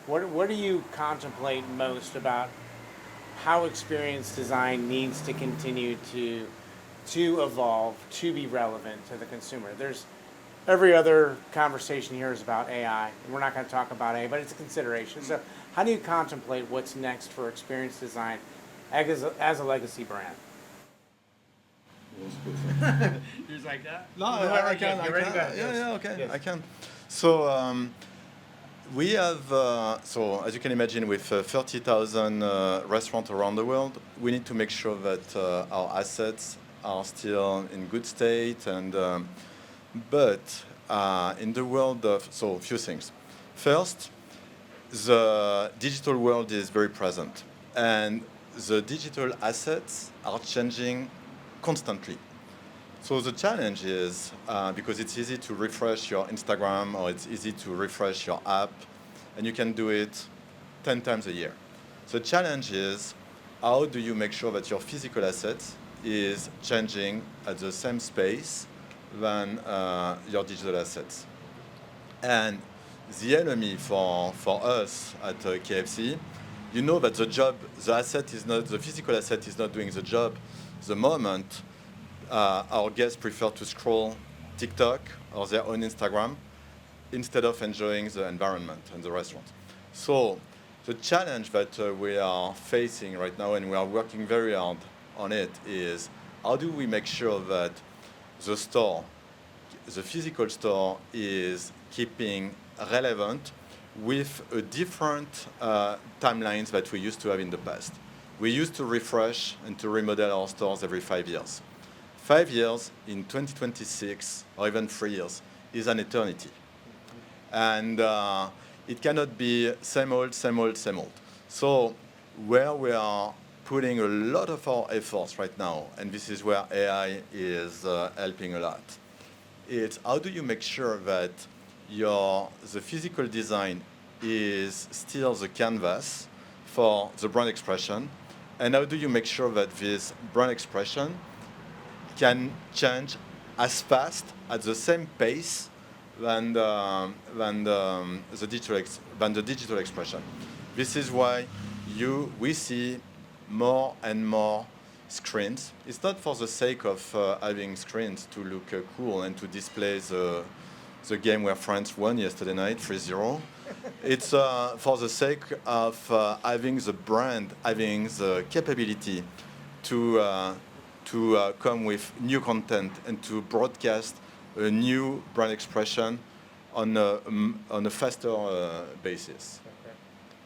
what do you contemplate most about how experience design needs to continue to evolve, to be relevant to the consumer? There's every other conversation here is about AI, and we're not going to talk about AI, but it's a consideration. So how do you contemplate what's next for experience design as a legacy brand? You're like that? No, I can. Okay, yes. I can. So we have, so as you can imagine, with 30,000 restaurants around the world, we need to make sure that our assets are still in good state. And but in the world of, so a few things. First, the digital world is very present, and the digital assets are changing constantly. So the challenge is, because it's easy to refresh your Instagram or it's easy to refresh your app, and you can do it 10 times a year. The challenge is, how do you make sure that your physical assets is changing at the same space than your digital assets? And the enemy for us at KFC, you know that the physical asset is not doing the job the moment our guests prefer to scroll TikTok or their own Instagram instead of enjoying the environment and the restaurant. So the challenge that we are facing right now, and we are working very hard on it, is how do we make sure that the physical store is keeping relevant with a different timelines that we used to have in the past. We used to refresh and to remodel our stores every 5 years. 5 years in 2026, or even 3 years, is an eternity. And it cannot be same old, same old, same old. So where we are putting a lot of our efforts right now, and this is where AI is helping a lot, it's how do you make sure that the physical design is still the canvas for the brand expression, and how do you make sure that this brand expression can change as fast, at the same pace than the digital expression? This is why we see more and more screens. It's not for the sake of having screens to look cool and to display the game where France won yesterday night, 3-0. It's for the sake of having the brand, having the capability to come with new content and to broadcast a new brand expression on a faster basis. Okay.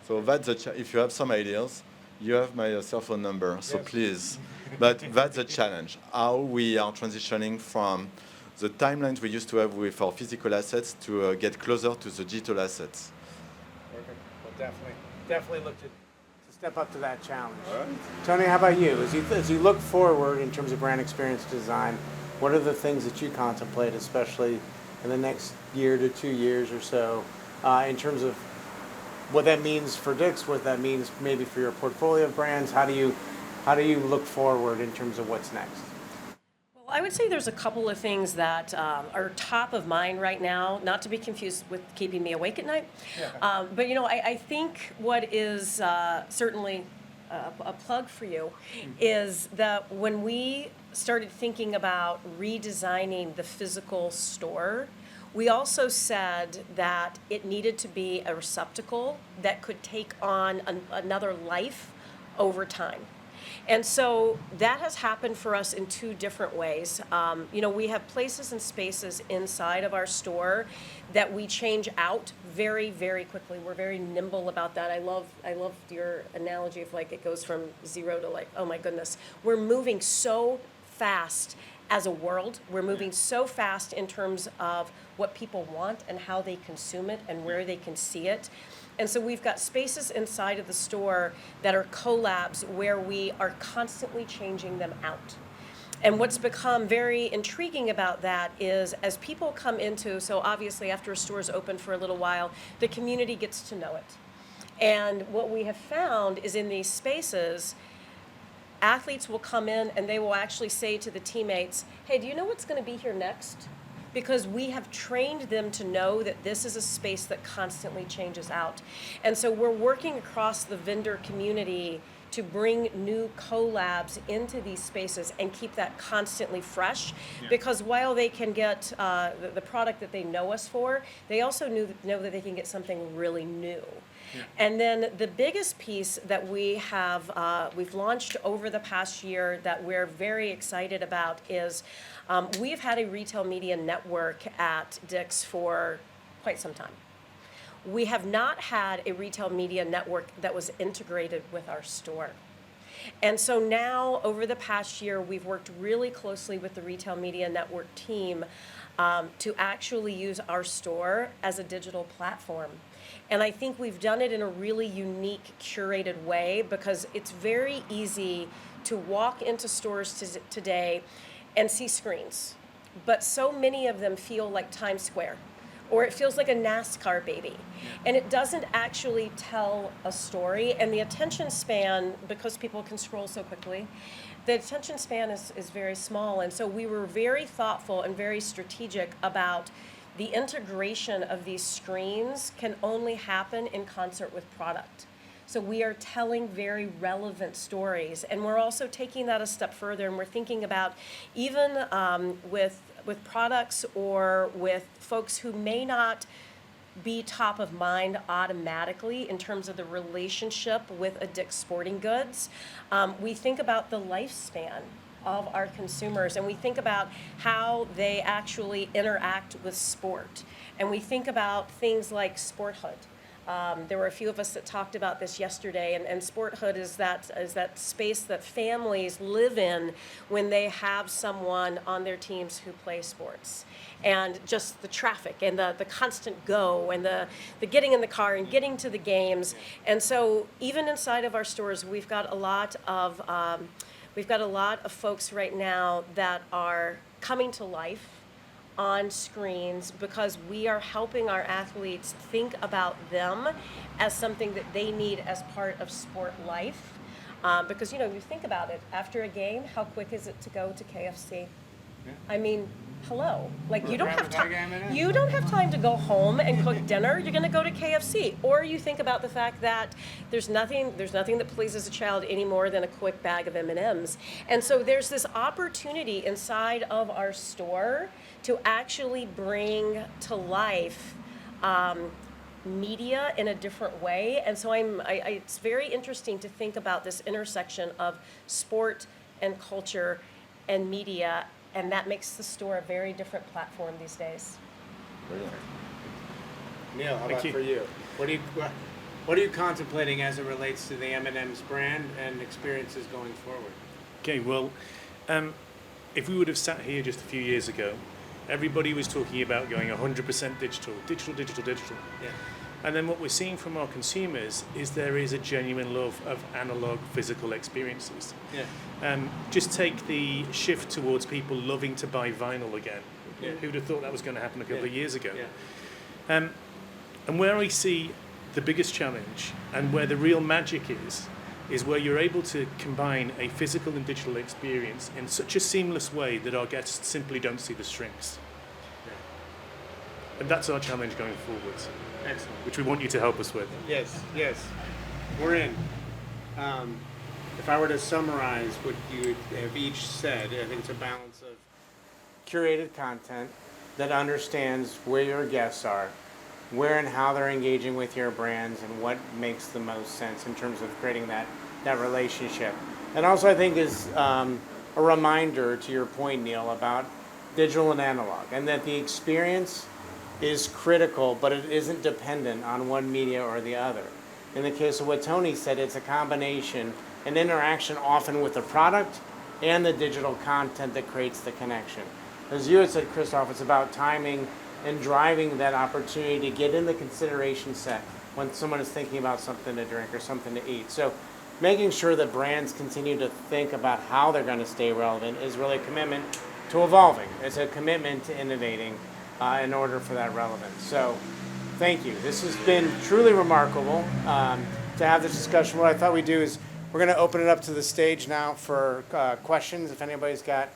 So that's if you have some ideas, you have my cell phone number, so yes. Please. But that's a challenge, how we are transitioning from the timelines we used to have with our physical assets to get closer to the digital assets. Perfect. Well, definitely look to step up to that challenge. All right. Tony, how about you? As you look forward in terms of brand experience design, what are the things that you contemplate, especially in the next year to 2 years or so, in terms of what that means for Dick's, what that means maybe for your portfolio of brands? How do you look forward in terms of what's next? Well, I would say there's a couple of things that are top of mind right now, not to be confused with keeping me awake at night. Yeah. But I think what is certainly a plug for you is that when we started thinking about redesigning the physical store, we also said that it needed to be a receptacle that could take on another life over time. And so that has happened for us in two different ways. We have places and spaces inside of our store that we change out very, very quickly. We're very nimble about that. I love your analogy of like it goes from 0 to like, oh my goodness. We're moving so fast as a world. We're moving so fast in terms of what people want and how they consume it and where they can see it. And so we've got spaces inside of the store that are collabs where we are constantly changing them out. And what's become very intriguing about that is as people come into, so obviously after a store is open for a little while, the community gets to know it. And what we have found is in these spaces, athletes will come in and they will actually say to the teammates, hey, do you know what's going to be here next? Because we have trained them to know that this is a space that constantly changes out. And so we're working across the vendor community to bring new collabs into these spaces and keep that constantly fresh. Yeah. Because while they can get the product that they know us for, they also know that they can get something really new. Yeah. And then the biggest piece that we've launched over the past year that we're very excited about is we've had a retail media network at Dick's for quite some time. We have not had a retail media network that was integrated with our store. And so now, over the past year, we've worked really closely with the retail media network team to actually use our store as a digital platform. And I think we've done it in a really unique, curated way because it's very easy to walk into stores today and see screens. But so many of them feel like Times Square, or it feels like a NASCAR baby. And it doesn't actually tell a story. And the attention span, because people can scroll so quickly, the attention span is very small. And so we were very thoughtful and very strategic about the integration of these screens can only happen in concert with product. So we are telling very relevant stories. And we're also taking that a step further, and we're thinking about even with products or with folks who may not be top of mind automatically in terms of the relationship with a Dick's Sporting Goods. We think about the lifespan of our consumers, and we think about how they actually interact with sport. And we think about things like sporthood. There were a few of us that talked about this yesterday, and sporthood is that space that families live in when they have someone on their teams who play sports. And just the traffic and the constant go and the getting in the car and getting to the games. And so even inside of our stores, we've got a lot of folks right now that are coming to life on screens because we are helping our athletes think about them as something that they need as part of sport life. Because, you think about it, after a game, how quick is it to go to KFC? Yeah. I mean, hello. Like, you don't have time to go home and cook dinner. You're going to go to KFC. Or you think about the fact that there's nothing that pleases a child any more than a quick bag of M&Ms. And so there's this opportunity inside of our store to actually bring to life media in a different way. And so it's very interesting to think about this intersection of sport and culture and media, and that makes the store a very different platform these days. Brilliant. Neil, how about for you? What are you contemplating as it relates to the M&M's brand and experiences going forward? Okay, well, if we would have sat here just a few years ago, everybody was talking about going 100% digital. Yeah. And then what we're seeing from our consumers is there is a genuine love of analog physical experiences. Yeah. Just take the shift towards people loving to buy vinyl again. Yeah. Who'd have thought that was going to happen a couple of years ago? Yeah. And where I see the biggest challenge and where the real magic is where you're able to combine a physical and digital experience in such a seamless way that our guests simply don't see the strings. Yeah. And that's our challenge going forwards. Excellent. Which we want you to help us with. Yes. We're in. If I were to summarize what you have each said, I think it's a balance of curated content that understands where your guests are, where and how they're engaging with your brands, and what makes the most sense in terms of creating that relationship. And also I think is a reminder to your point, Neil, about digital and analog, and that the experience is critical, but it isn't dependent on one media or the other. In the case of what Tony said, it's a combination, an interaction often with the product and the digital content that creates the connection. As you had said, Christoph, it's about timing and driving that opportunity to get in the consideration set when someone is thinking about something to drink or something to eat. So making sure that brands continue to think about how they're going to stay relevant is really a commitment to evolving. It's a commitment to innovating in order for that relevance. So thank you. This has been truly remarkable to have this discussion. What I thought we'd do is we're going to open it up to the stage now for questions. If anybody's got,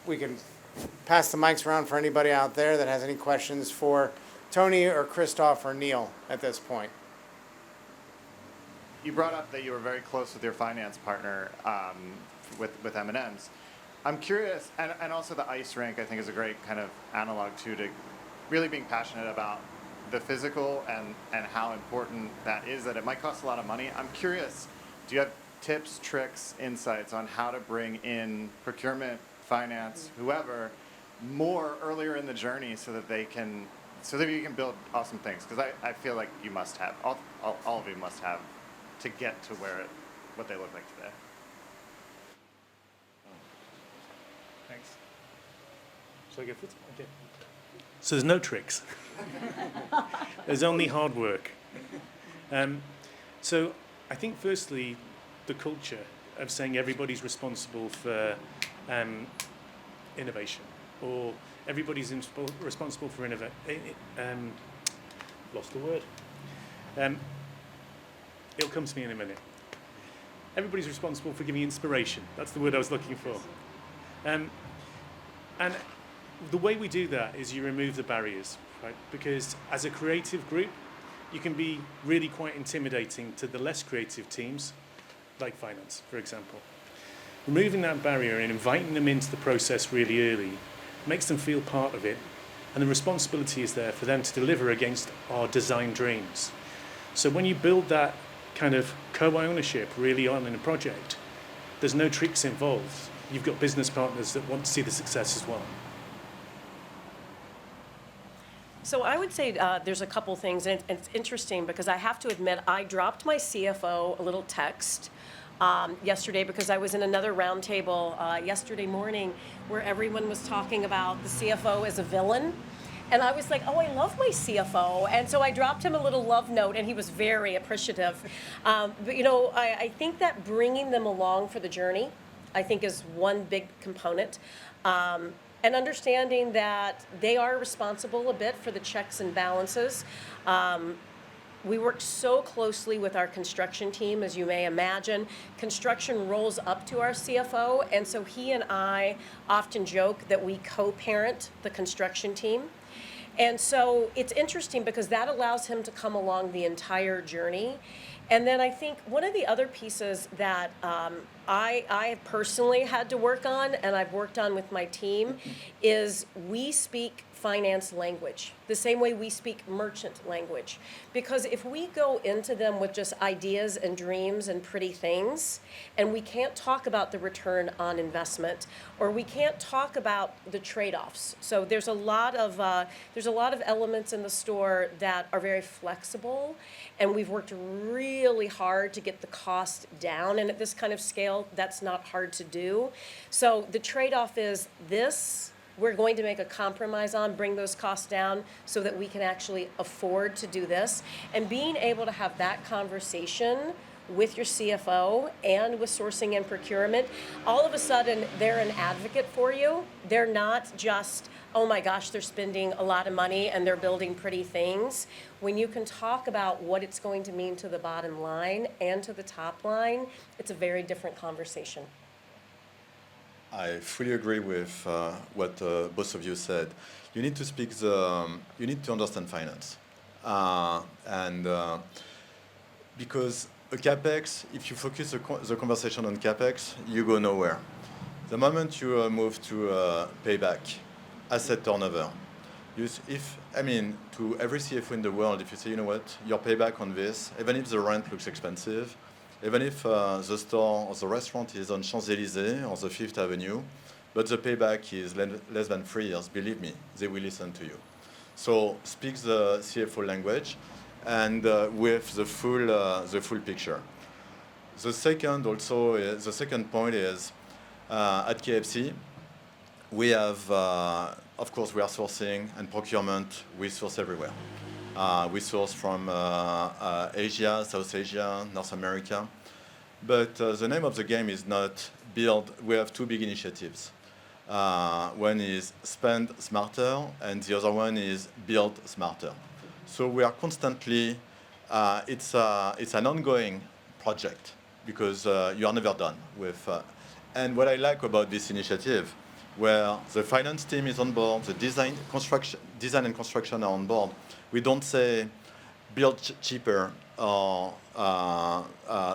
we can pass the mics around for anybody out there that has any questions for Tony or Christoph or Neil at this point. You brought up that you were very close with your finance partner with M&M's. I'm curious, and also the ice rink I think is a great kind of analog too, to really being passionate about the physical and how important that is, that it might cost a lot of money. I'm curious, do you have tips, tricks, insights on how to bring in procurement, finance, whoever, more earlier in the journey so that you can build awesome things? Because I feel like you must have, all of you must have, to get to what they look like today. Thanks. Shall I go first? Okay. So there's no tricks. There's only hard work. So I think firstly, the culture of saying everybody's responsible for innovation, or everybody's responsible for lost the word. It'll come to me in a minute. Everybody's responsible for giving inspiration. That's the word I was looking for. And the way we do that is you remove the barriers, right? Because as a creative group, you can be really quite intimidating to the less creative teams, like finance, for example. Removing that barrier and inviting them into the process really early makes them feel part of it, and the responsibility is there for them to deliver against our design dreams. So when you build that kind of co-ownership really on in a project, there's no tricks involved. You've got business partners that want to see the success as well. So I would say there's a couple things, and it's interesting because I have to admit I dropped my CFO a little text yesterday because I was in another roundtable yesterday morning where everyone was talking about the CFO as a villain. And I was like, oh, I love my CFO. And so I dropped him a little love note, and he was very appreciative. But, you know, I think that bringing them along for the journey, I think, is one big component. And understanding that they are responsible a bit for the checks and balances. We work so closely with our construction team, as you may imagine. Construction rolls up to our CFO, and so he and I often joke that we co-parent the construction team. And so it's interesting because that allows him to come along the entire journey. And then I think one of the other pieces that I personally had to work on, and I've worked on with my team, is we speak finance language, the same way we speak merchant language. Because if we go into them with just ideas and dreams and pretty things, and we can't talk about the return on investment, or we can't talk about the trade-offs. So there's a lot of elements in the store that are very flexible, and we've worked really hard to get the cost down. And at this kind of scale, that's not hard to do. So the trade-off is this. We're going to make a compromise on, bring those costs down so that we can actually afford to do this. And being able to have that conversation with your CFO and with sourcing and procurement, all of a sudden they're an advocate for you. They're not just, oh my gosh, they're spending a lot of money and they're building pretty things. When you can talk about what it's going to mean to the bottom line and to the top line, it's a very different conversation. I fully agree with what both of you said. You need to you need to understand finance. Because a CapEx, if you focus the conversation on CapEx, you go nowhere. The moment you move to payback, asset turnover, to every CFO in the world, if you say, you know what, your payback on this, even if the rent looks expensive, Even if the store or the restaurant is on Champs-Élysées or the Fifth Avenue, but the payback is less than 3 years, believe me, they will listen to you. So speak the CFO language and with the full picture. The second point is at KFC, we have, of course, we are sourcing and procurement. We source everywhere. We source from Asia, South Asia, North America. But the name of the game is not build. We have two big initiatives. One is spend smarter, and the other one is build smarter. So we are constantly, it's an ongoing project because you are never done with. And what I like about this initiative, where the finance team is on board, the design and construction are on board, we don't say build cheaper or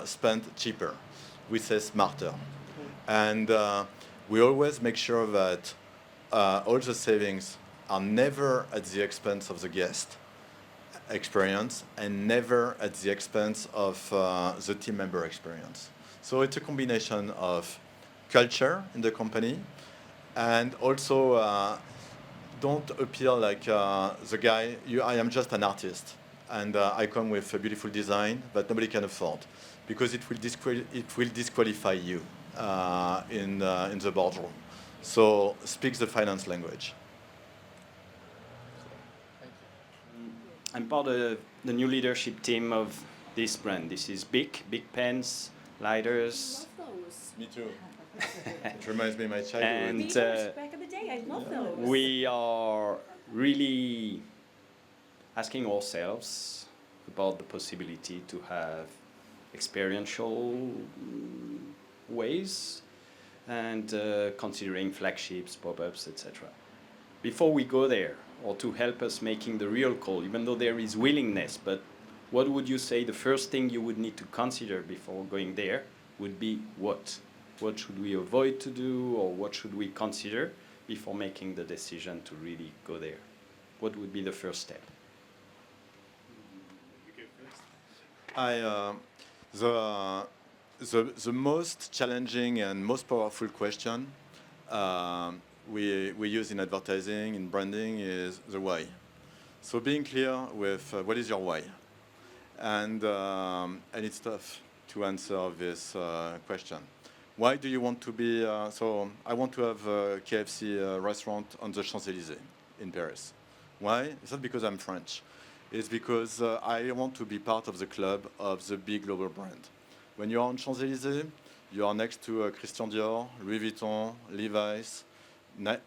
spend cheaper. We say smarter. And we always make sure that all the savings are never at the expense of the guest experience and never at the expense of the team member experience. So it's a combination of culture in the company and also don't appear like the guy, I am just an artist and I come with a beautiful design that nobody can afford because it will disqualify you in the boardroom. So speak the finance language. I'm part of the new leadership team of this brand. This is big pens, lighters. Me too. It reminds me of my childhood. And back in the day, I love those. we are really asking ourselves about the possibility to have experiential ways and considering flagships, pop-ups, etc. Before we go there, or to help us making the real call, even though there is willingness, but what would you say the first thing you would need to consider before going there would be what? What should we avoid to do, or what should we consider before making the decision to really go there? What would be the first step? The most challenging and most powerful question we use in advertising, in branding, is the why. So being clear with what is your why, and it's tough to answer this question. Why do you want to be? So I want to have a KFC restaurant on the Champs-Élysées in Paris. Why? It's not because I'm French. It's because I want to be part of the club of the big global brand. When you're on Champs-Élysées, you are next to Christian Dior, Louis Vuitton, Levi's. I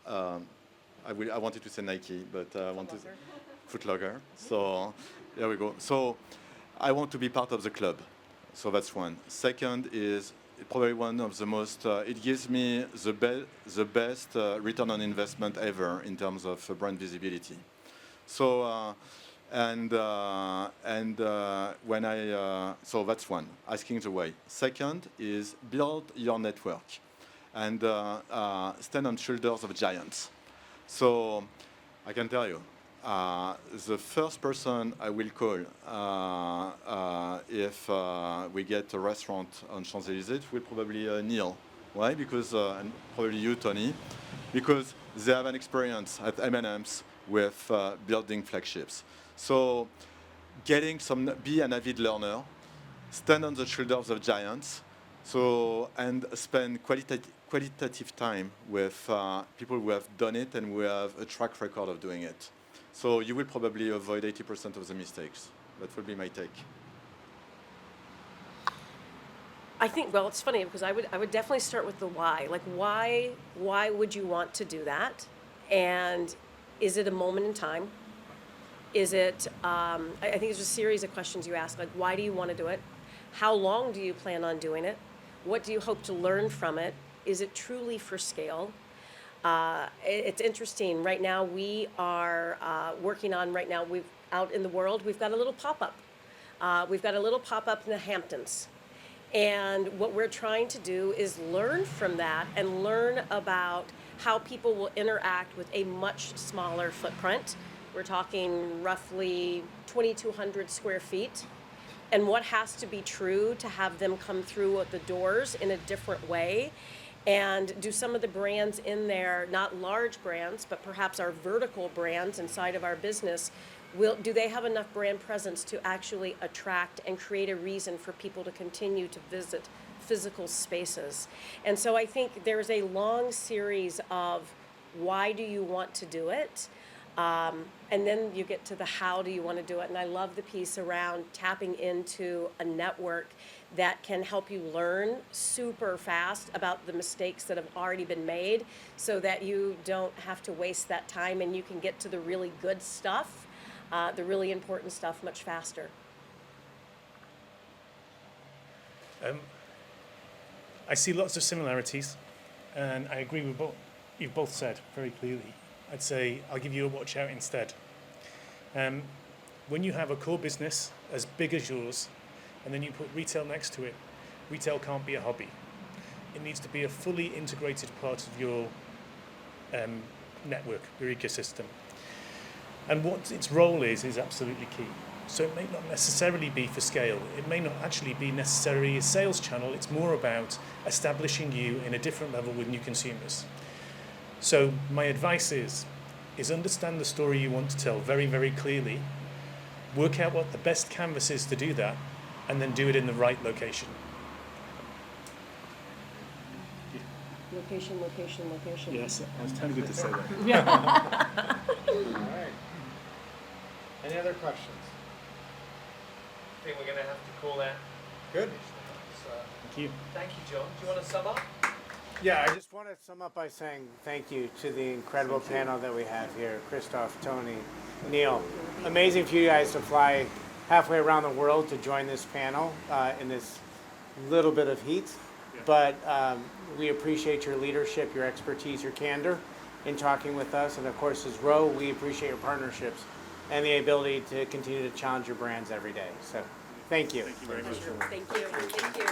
wanted to say Nike, but I wanted Foot Locker. So there we go. So I want to be part of the club. So that's one. Second is probably one of the most. It gives me the best return on investment ever in terms of brand visibility. So when I so that's one. Asking the why. Second is build your network and stand on shoulders of giants. So I can tell you, the first person I will call if we get a restaurant on Champs-Élysées will probably Neil. Why? Because and probably you, Tony, because they have an experience at M&M's with building flagships. So be an avid learner, stand on the shoulders of giants, and spend qualitative time with people who have done it and who have a track record of doing it. So you will probably avoid 80% of the mistakes. That would be my take. I think, well, it's funny because I would definitely start with the why. Like, why would you want to do that? And is it a moment in time? Is it, I think there's a series of questions you ask, like, why do you want to do it? How long do you plan on doing it? What do you hope to learn from it? Is it truly for scale? It's interesting. Right now, we are working on, we've out in the world, we've got a little pop-up. We've got a little pop-up in the Hamptons. And what we're trying to do is learn from that and learn about how people will interact with a much smaller footprint. We're talking roughly 2,200 square feet. and what has to be true to have them come through at the doors in a different way. And do some of the brands in there, not large brands, but perhaps our vertical brands inside of our business, do they have enough brand presence to actually attract and create a reason for people to continue to visit physical spaces? And so I think there's a long series of why do you want to do it? And then you get to the how do you want to do it. And I love the piece around tapping into a network that can help you learn super fast about the mistakes that have already been made so that you don't have to waste that time and you can get to the really good stuff, the really important stuff much faster. I see lots of similarities, and I agree with what you've both said very clearly. I'd say I'll give you a watch out instead. When you have a core business as big as yours, and then you put retail next to it, retail can't be a hobby. It needs to be a fully integrated part of your network, your ecosystem. And what its role is absolutely key. So it may not necessarily be for scale. It may not actually be necessarily a sales channel. It's more about establishing you in a different level with new consumers. So my advice is understand the story you want to tell very, very clearly, work out what the best canvas is to do that, and then do it in the right location. Location, location, location. Yes, I was tempted to say that. All right. Any other questions? I think we're going to have to call that. Good. Thank you. Thank you, John. Do you want to sum up? Yeah, I just want to sum up by saying thank you to the incredible panel that we have here. Christoph, Tony, Neil. Amazing for you guys to fly halfway around the world to join this panel in this little bit of heat. But we appreciate your leadership, your expertise, your candor in talking with us. And of course, as Rowe, we appreciate your partnerships and the ability to continue to challenge your brands every day. So thank you. Thank you very much. Thank you. Thank you.